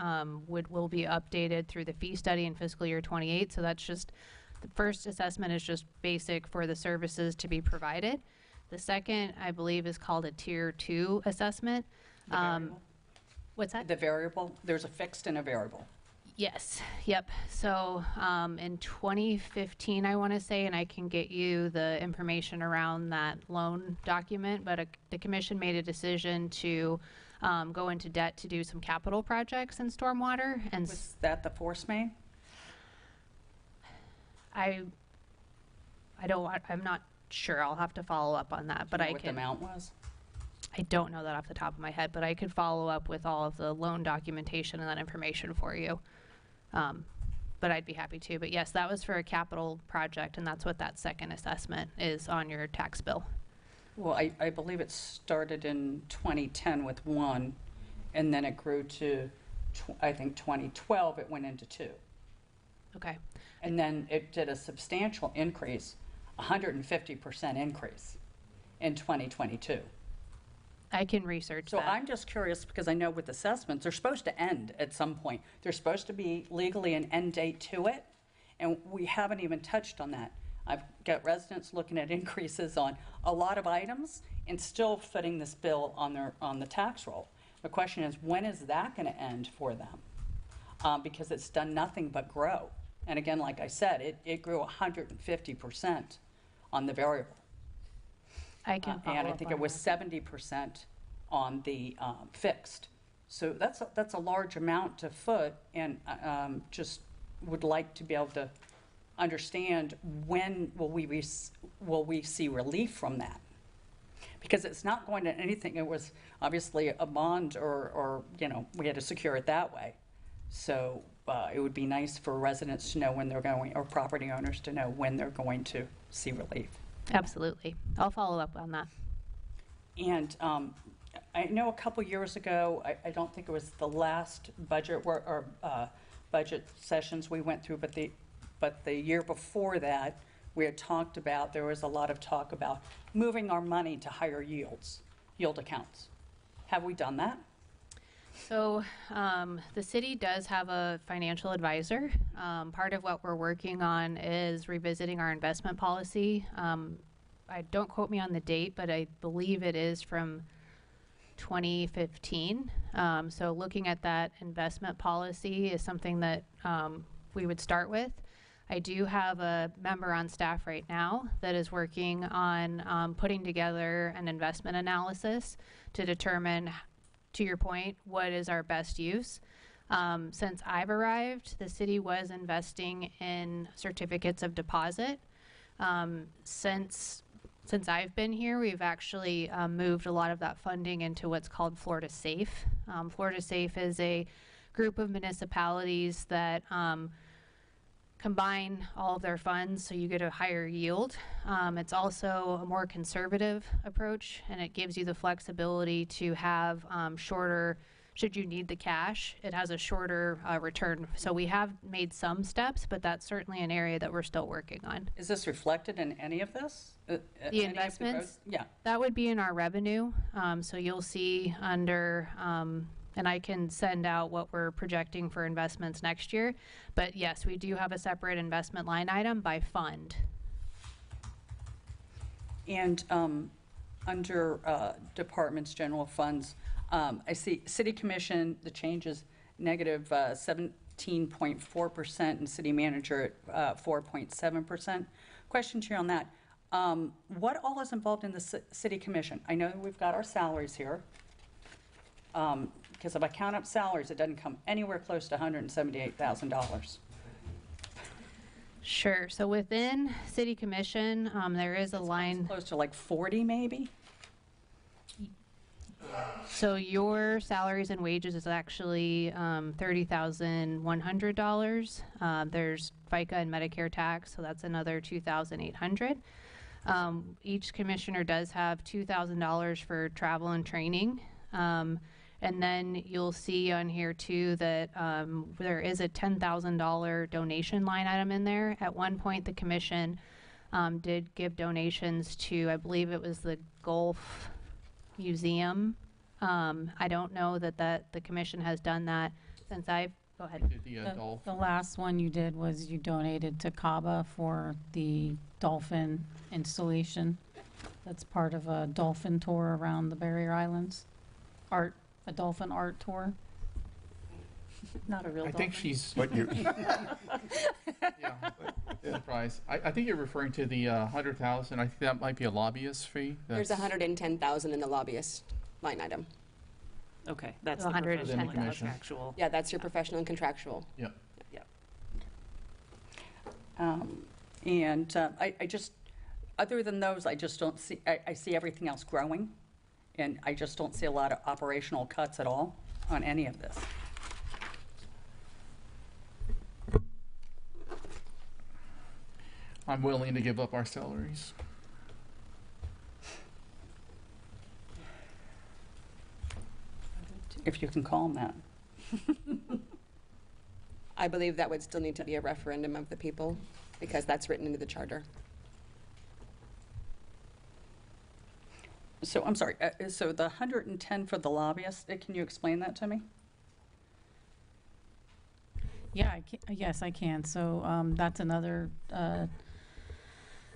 will be updated through the fee study in fiscal year 28. So that's just, the first assessment is just basic for the services to be provided. The second, I believe, is called a Tier 2 assessment. The variable? What's that? The variable, there's a fixed and a variable. Yes, yep. So in 2015, I want to say, and I can get you the information around that loan document, but the commission made a decision to go into debt to do some capital projects in stormwater. And Was that the force main? I'm not sure. I'll have to follow up on that, but Do you know I what the can. amount was? I don't know that off the top of my head, but I could follow up with all of the loan documentation and that information for you. But I'd be happy to. But yes, that was for a capital project, and that's what that second assessment is on your tax bill. Well, I believe it started in 2010 with one, and then it grew to, I think, 2012, it went into two. Okay. And then it did a substantial increase, 150% increase in 2022. I can research So that. I'm just curious, because I know with assessments, they're supposed to end at some point. There's supposed to be legally an end date to it, and we haven't even touched on that. I've got residents looking at increases on a lot of items and still footing this bill on the tax roll. The question is, when is that going to end for them? Because it's done nothing but grow. And again, like I said, it grew 150% on the variable. I can follow And I up think on it was that. 70% on the fixed. So that's a large amount to foot, and just would like to be able to understand when will we see relief from that? Because it's not going to anything, it was obviously a bond or we had to secure it that way. So it would be nice for residents to know when they're going, or property owners to know when they're going to see relief. Absolutely. I'll follow up on that. And I know a couple years ago, I don't think it was the last budget budget sessions we went through, but the year before that, we had talked about, there was a lot of talk about moving our money to higher yield accounts. Have we done that? So the city does have a financial advisor. Part of what we're working on is revisiting our investment policy. Don't quote me on the date, but I believe it is from 2015. So looking at that investment policy is something that we would start with. I do have a member on staff right now that is working on putting together an investment analysis to determine, to your point, what is our best use. Since I've arrived, the city was investing in certificates of deposit. Since I've been here, we've actually moved a lot of that funding into what's called Florida Safe. Florida Safe is a group of municipalities that combine all of their funds so you get a higher yield. It's also a more conservative approach, and it gives you the flexibility to have shorter, should you need the cash, it has a shorter return. So we have made some steps, but that's certainly an area that we're still working on. Is this reflected in any of this? The Any of investments? Yeah. That would be in our revenue. So you'll see under, and I can send out what we're projecting for investments next year. But yes, we do have a separate investment line item by fund. And under departments, general funds, I see city commission, the change is negative 17.4%, and city manager at 4.7%. Question to you on that. What all is involved in the city commission? I know that we've got our salaries here. Because if I count up salaries, it doesn't come anywhere close to $178,000. Sure. So within city commission, there is a line. Close to like 40 maybe? So your salaries and wages is actually $30,100. There's FICA and Medicare tax, so that's another $2,800. Each commissioner does have $2,000 for travel and training. And then you'll see on here too that there is a $10,000 donation line item in there. At one point, the commission did give donations to, I believe it was the Gulf Museum. I don't know that the commission has done that since I've, go ahead. Did the Dolphin. The last one you did was you donated to CABA for the dolphin installation. That's part of a dolphin tour around the barrier islands. A dolphin art tour. Not a real I dolphin. think she's, But you, yeah, surprised. I think you're referring to the 100,000. I think that might be a lobbyist fee. There's That's- 110,000 in the lobbyist line item. Okay, that's So the 110,000. professional contractual. Yeah, that's your professional and contractual. Yeah. And I just, other than those, I just don't see, I see everything else growing, and I just don't see a lot of operational cuts at all on any of this. I'm willing to give up our salaries. If you can call them that. I believe that would still need to be a referendum of the people because that's written into the charter. So, I'm sorry, so the 110 for the lobbyist, can you explain that to me? Yeah, yes, I can. So that's another,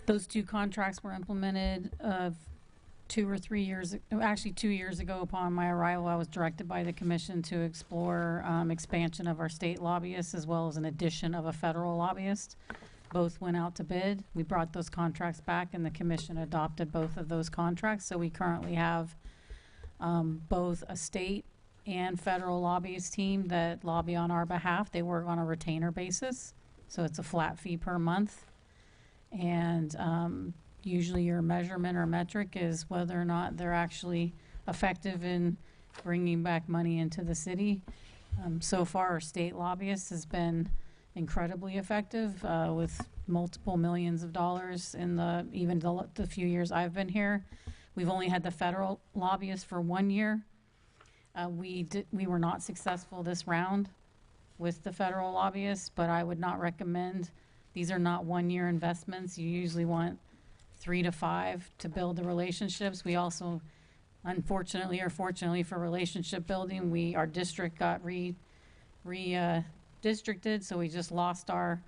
those two contracts were implemented 2 or 3 years, actually 2 years ago upon my arrival, I was directed by the commission to explore expansion of our state lobbyists as well as an addition of a federal lobbyist. Both went out to bid. We brought those contracts back and the commission adopted both of those contracts. So we currently have both a state and federal lobbyist team that lobby on our behalf. They work on a retainer basis, so it's a flat fee per month. And usually your measurement or metric is whether or not they're actually effective in bringing back money into the city. So far, our state lobbyist has been incredibly effective with multiple millions of dollars in the few years I've been here. We've only had the federal lobbyist for 1 year. We were not successful this round with the federal lobbyists, but I would not recommend. These are not 1-year investments. You usually want 3 to 5 to build the relationships. We also, unfortunately or fortunately for relationship building, our district got redistricted, so we just lost our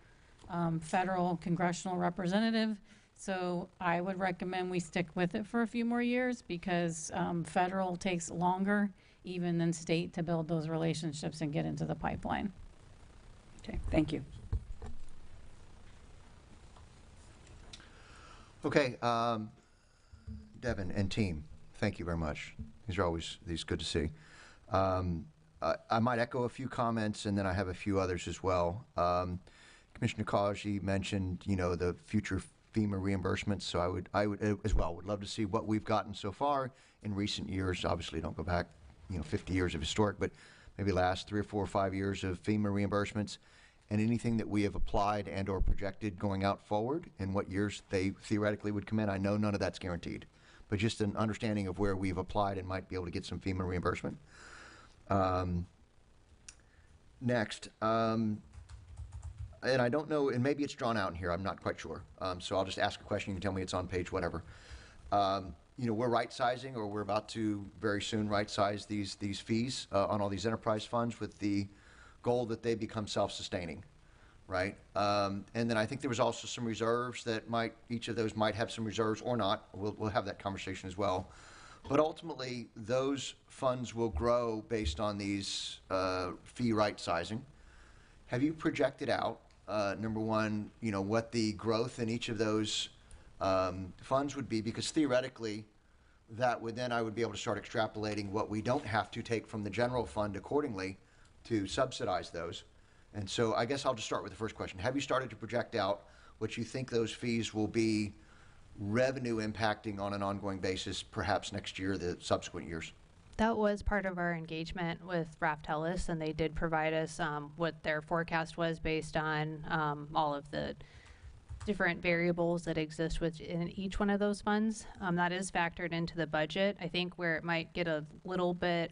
federal congressional representative. So I would recommend we stick with it for a few more years because federal takes longer even than state to build those relationships and get into the pipeline. Okay, thank you. Okay, Devin and team, thank you very much. These are always good to see. I might echo a few comments, and then I have a few others as well. Commissioner Kaji mentioned, the future FEMA reimbursements, so I would as well would love to see what we've gotten so far in recent years. Obviously, don't go back, 50 years of historic, but maybe last 3 or 4 or 5 years of FEMA reimbursements, and anything that we have applied and or projected going out forward and what years they theoretically would come in. I know none of that's guaranteed, but just an understanding of where we've applied and might be able to get some FEMA reimbursement. Next, and I don't know, and maybe it's drawn out in here, I'm not quite sure. So I'll just ask a question, you can tell me it's on page whatever. We're right-sizing, or we're about to very soon right-size these fees on all these enterprise funds with the goal that they become self-sustaining, right? And then I think there was also some reserves that each of those might have some reserves or not. We'll have that conversation as well. But ultimately, those funds will grow based on these fee right-sizing. Have you projected out, number one, what the growth in each of those funds would be? Because theoretically, that would then I would be able to start extrapolating what we don't have to take from the general fund accordingly to subsidize those. And so I guess I'll just start with the first question. Have you started to project out what you think those fees will be revenue impacting on an ongoing basis, perhaps next year, the subsequent years? That was part of our engagement with Raftellus, and they did provide us what their forecast was based on all of the different variables that exist within each one of those funds. That is factored into the budget. I think where it might get a little bit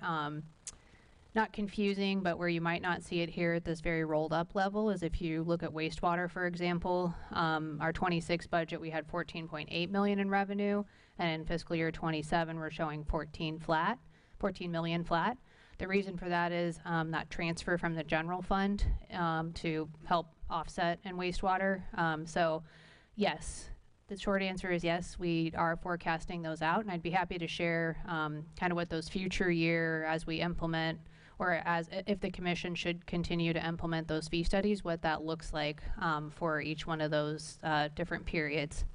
not confusing, but where you might not see it here at this very rolled up level is if you look at wastewater, for example. Our 26 budget, we had 14.8 million in revenue, and in fiscal year 27, we're showing 14 million flat. The reason for that is that transfer from the general fund to help offset in wastewater. So yes, the short answer is yes, we are forecasting those out, and I'd be happy to share kind of what those future year as we implement, or as if the commission should continue to implement those fee studies, what that looks like for each one of those different periods.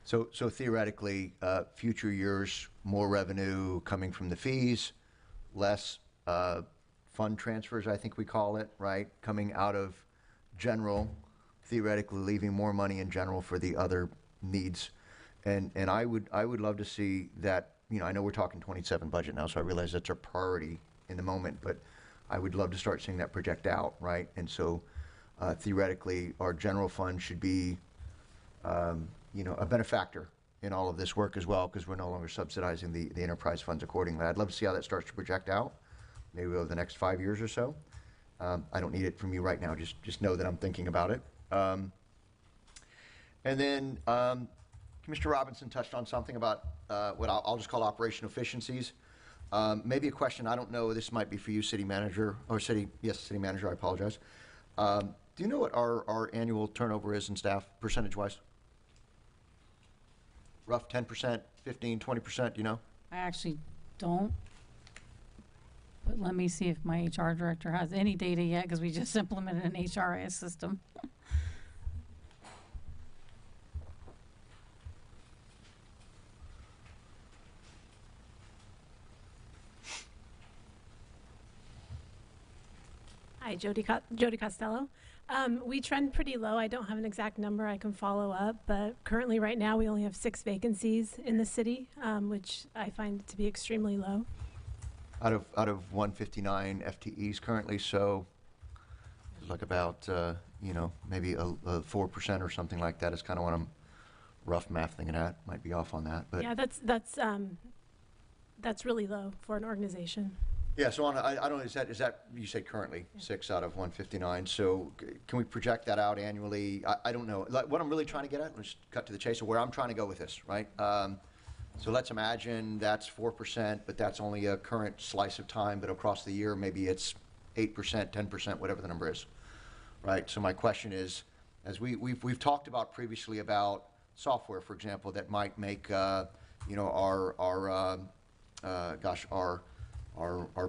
So theoretically, future years, more revenue coming from the fees, less fund transfers, I think we call it, right? Coming out of general, theoretically leaving more money in general for the other needs. And I would love to see that, I know we're talking 27 budget now, so I realize that's our priority in the moment, but I would love to start seeing that project out, right? And so theoretically, our general fund should be, a benefactor in all of this work as well, because we're no longer subsidizing the enterprise funds accordingly. I'd love to see how that starts to project out, maybe over the next 5 years or so. I don't need it from you right now, just know that I'm thinking about it. And then Commissioner Robinson touched on something about what I'll just call operation efficiencies. Maybe a question, I don't know, this might be for you, City Manager, City Manager, I apologize. Do you know what our annual turnover is in staff, percentage-wise? Rough 10%, 15, 20%, you know? I actually don't. But let me see if my HR director has any data yet, because we just implemented an HRIS system. Hi, Jody Costello. We trend pretty low. I don't have an exact number I can follow up, but currently right now we only have 6 vacancies in the city, which I find to be extremely low. Out of 159 FTEs currently, so it's like about, maybe a 4% or something like that is kind of what I'm rough math thinking at. Might be off on that, but. Yeah, that's really low for an organization. Yeah, so I don't know, is that, you said currently, 6 out of 159, so can we project that out annually? I don't know. Like, what I'm really trying to get at, let's cut to the chase of where I'm trying to go with this, right? So let's imagine that's 4%, but that's only a current slice of time, but across the year, maybe it's 8%, 10%, whatever the number is, right? So my question is, as we've talked about previously about software, for example, that might make, our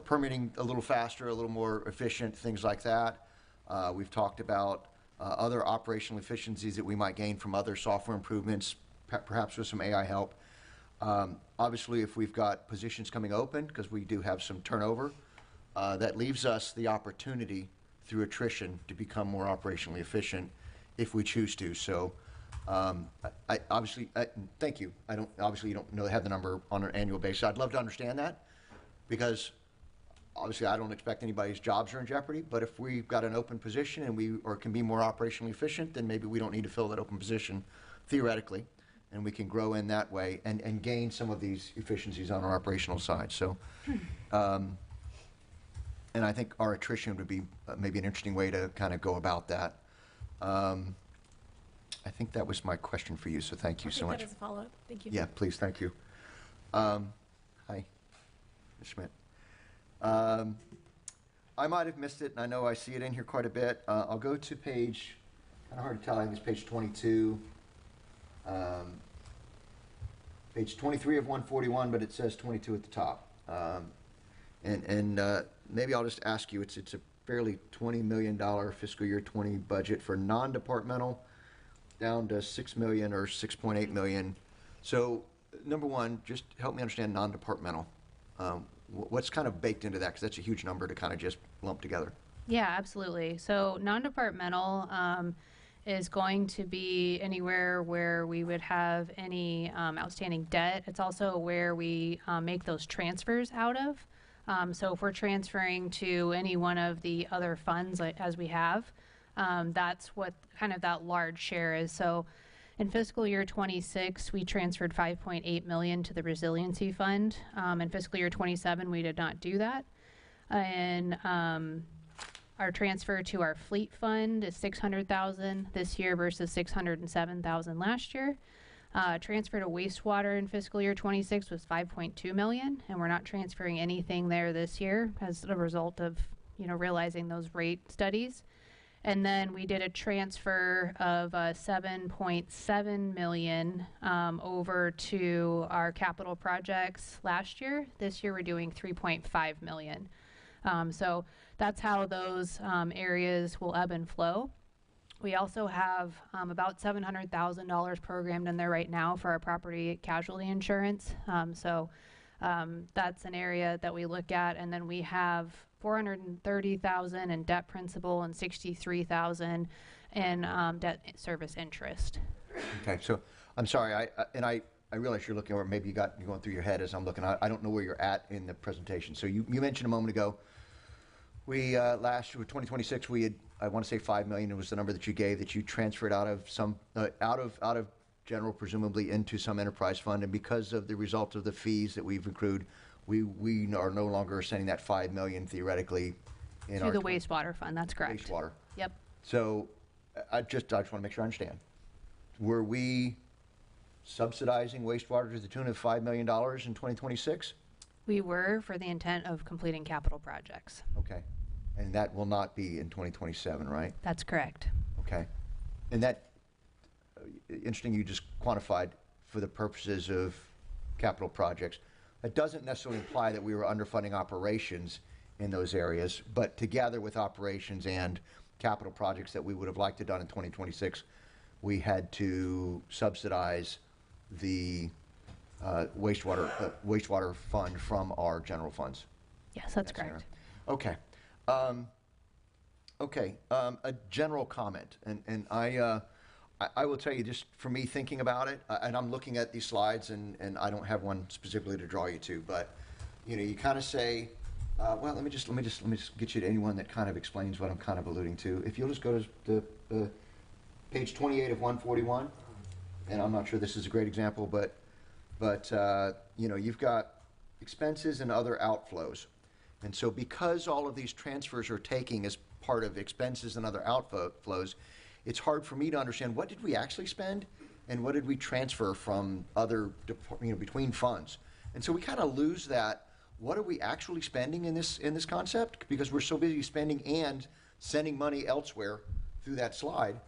permitting a little faster, a little more efficient, things like that. We've talked about other operational efficiencies that we might gain from other software improvements, perhaps with some AI help. Obviously, if we've got positions coming open, because we do have some turnover, that leaves us the opportunity through attrition to become more operationally efficient if we choose to. So thank you. Obviously, you don't have the number on an annual basis. I'd love to understand that, because obviously I don't expect anybody's jobs are in jeopardy, but if we've got an open position and can be more operationally efficient, then maybe we don't need to fill that open position theoretically, and we can grow in that way and gain some of these efficiencies on our operational side. So, and I think our attrition would be maybe an interesting way to kind of go about that. I think that was my question for you, so thank you so much. That is a follow-up. Thank you. Yeah, please, thank you. Hi. Schmidt. I might have missed it, and I know I see it in here quite a bit. I'll go to page, kind of hard to tell, I think it's page 22. Page 23 of 141, but it says 22 at the top. Maybe I'll just ask you, it's a fairly $20 million fiscal year 20 budget for non-departmental, down to $6 million or $6.8 million. So, number one, just help me understand non-departmental. What's kind of baked into that? Because that's a huge number to kind of just lump together. Yeah, absolutely. So non-departmental is going to be anywhere where we would have any outstanding debt. It's also where we make those transfers out of. So if we're transferring to any one of the other funds as we have, that's what kind of that large share is. So in fiscal year 26, we transferred $5.8 million to the Resiliency Fund. In fiscal year 27, we did not do that. And our transfer to our fleet fund is $600,000 this year versus $607,000 last year. Transfer to wastewater in fiscal year 26 was $5.2 million, and we're not transferring anything there this year as a result of realizing those rate studies. And then we did a transfer of $7.7 million over to our capital projects last year. This year we're doing $3.5 million. So that's how those areas will ebb and flow. We also have about $700,000 programmed in there right now for our property casualty insurance. So that's an area that we look at. And then we have $430,000 in debt principal and $63,000 in debt service interest. Okay, so I'm sorry, I realize you're looking, or maybe you're going through your head as I'm looking. I don't know where you're at in the presentation. So you mentioned a moment ago, we last year with 2026, we had, I want to say $5 million. It was the number that you gave, that you transferred out of some out of general, presumably into some enterprise fund, and because of the result of the fees that we've accrued, we are no longer sending that $5 million theoretically in To the wastewater fund, that's correct. Wastewater. Yep. So I just want to make sure I understand. Were we subsidizing wastewater to the tune of $5 million in 2026? We were, for the intent of completing capital projects. Okay. And that will not be in 2027, right? That's correct. Okay. And that, interesting, you just quantified for the purposes of capital projects. That doesn't necessarily imply that we were underfunding operations in those areas, but together with operations and capital projects that we would have liked to done in 2026, we had to subsidize the wastewater fund from our general funds. Yes, that's Sarah. correct. Okay. A general comment, and I will tell you, just for me thinking about it, and I'm looking at these slides, and I don't have one specifically to draw you to, but you kind of say, well, let me just get you to anyone that kind of explains what I'm kind of alluding to. If you'll just go to the page 28 of 141, and I'm not sure this is a great example, but you've got expenses and other outflows. And so because all of these transfers are taking as part of expenses and other outflows, it's hard for me to understand what did we actually spend and what did we transfer from other, between funds. And so we kind of lose that, what are we actually spending in this concept? Because we're so busy spending and sending money elsewhere through that slide.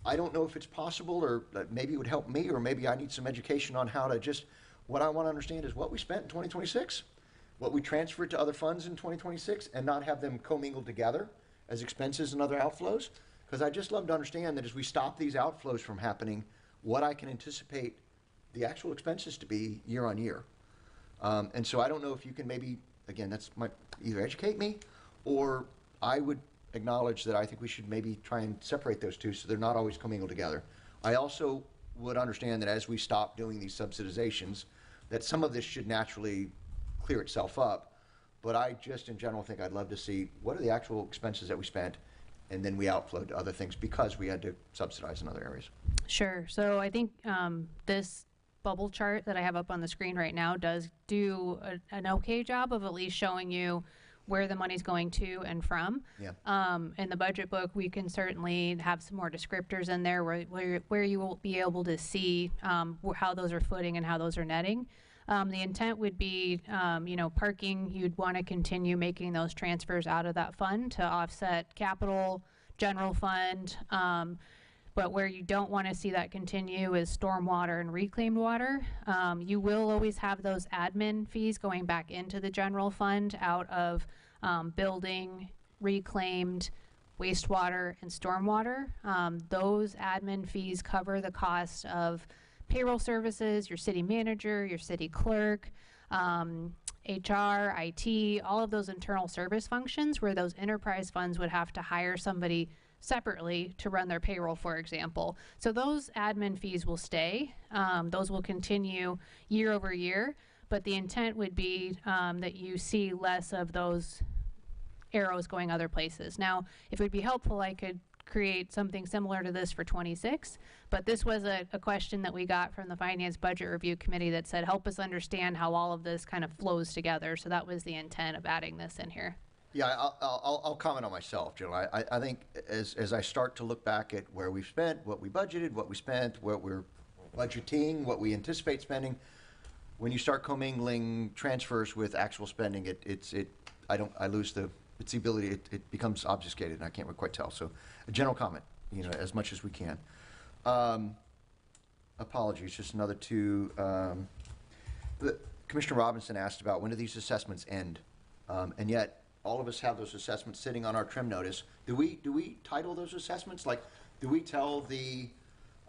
I don't know if it's possible, or maybe it would help me, or maybe I need some education on how to just, what I want to understand is what we spent in 2026, what we transferred to other funds in 2026, and not have them commingled together as expenses and other outflows. Because I just love to understand that as we stop these outflows from happening, what I can anticipate the actual expenses to be year on year. And so I don't know if you can maybe, again, either educate me, or I would acknowledge that I think we should maybe try and separate those two so they're not always commingled together. I also would understand that as we stop doing these subsidizations, that some of this should naturally clear itself up. But I just in general think I'd love to see what are the actual expenses that we spent, and then we outflowed to other things because we had to subsidize in other areas. Sure. So I think this bubble chart that I have up on the screen right now does do an okay job of at least showing you where the money's going to and from. Yeah. In the budget book, we can certainly have some more descriptors in there where you will be able to see how those are footing and how those are netting. The intent would be, parking, you'd want to continue making those transfers out of that fund to offset capital, general fund. But where you don't want to see that continue is stormwater and reclaimed water. You will always have those admin fees going back into the general fund out of building, reclaimed, wastewater, and stormwater. Those admin fees cover the cost of payroll services, your city manager, your city clerk, HR, IT, all of those internal service functions where those enterprise funds would have to hire somebody separately to run their payroll, for example. So those admin fees will stay. Those will continue year over year, but the intent would be that you see less of those arrows going other places. Now, if it would be helpful, I could create something similar to this for 26, but this was a question that we got from the Finance Budget Review Committee that said, help us understand how all of this kind of flows together. So that was the intent of adding this in here. Yeah, I'll comment on myself, Jill. I think as I start to look back at where we've spent, what we budgeted, what we spent, what we're budgeting, what we anticipate spending, when you start commingling transfers with actual spending, I lose its ability. It becomes obfuscated, and I can't quite tell. So, a general comment, as much as we can. Apologies, just another two. Commissioner Robinson asked about when do these assessments end, and yet all of us have those assessments sitting on our trim notice. Do we title those assessments? Like, do we tell the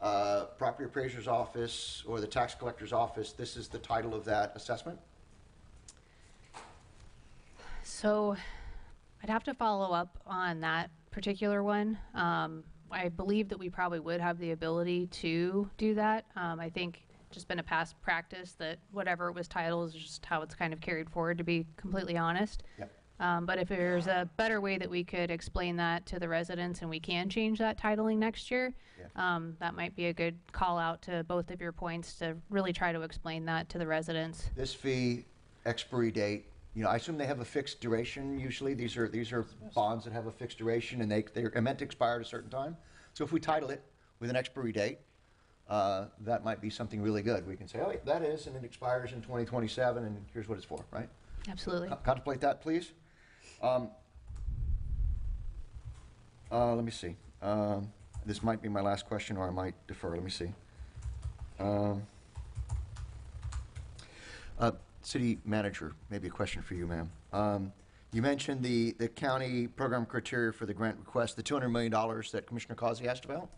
property appraiser's office or the tax collector's office this is the title of that assessment? So I'd have to follow up on that particular one. I believe that we probably would have the ability to do that. I think just been a past practice that whatever it was titled is just how it's kind of carried forward, to be completely honest. Yep. But if there's a better way that we could explain that to the residents and we can change that titling next year, that might be a good call out to both of your points to really try to explain that to the residents. This fee, expiry date, I assume they have a fixed duration usually. These are bonds that have a fixed duration, and they're meant to expire at a certain time. So if we title it with an expiry date, that might be something really good. We can say, oh, that is, and it expires in 2027, and here's what it's for, right? Absolutely. Contemplate that, please. Let me see. This might be my last question, or I might defer. Let me see. City manager, maybe a question for you, ma'am. You mentioned the county program criteria for the grant request, the $200 million that Commissioner Causey asked about.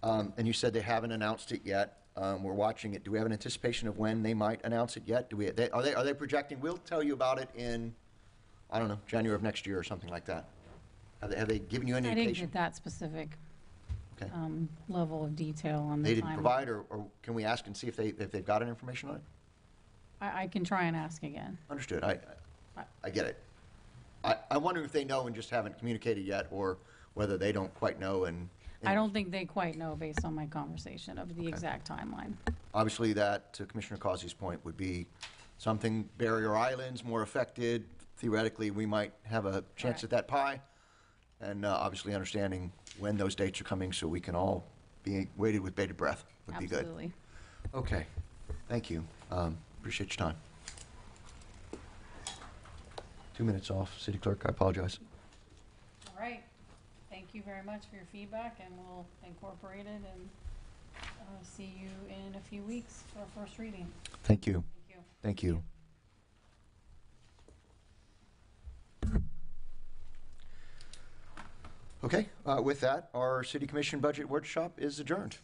And you said they haven't announced it yet. We're watching it. Do we have an anticipation of when they might announce it yet? Are they projecting? We'll tell you about it in, I don't know, January of next year or something like that. Have they given you any I didn't indication? get that specific Okay. level of detail on the They didn't time. provide, or can we ask and see if they've got any information on it? I can try and ask again. Understood. I get it. I'm wondering if they know and just haven't communicated yet, or whether they don't quite know and. I don't think they quite know based on my conversation of the exact timeline. Obviously, that, to Commissioner Causey's point, would be something, barrier islands more affected. Theoretically, we might have a chance at that pie. And obviously understanding when those dates are coming so we can all be waited with bated breath would be good. Absolutely. Okay, thank you. Appreciate your time. 2 minutes off, City Clerk, I apologize. All right. Thank you very much for your feedback, and we'll incorporate it and see you in a few weeks for our first reading. Thank you. Thank you. Thank you. Okay, with that, our City Commission Budget Workshop is adjourned.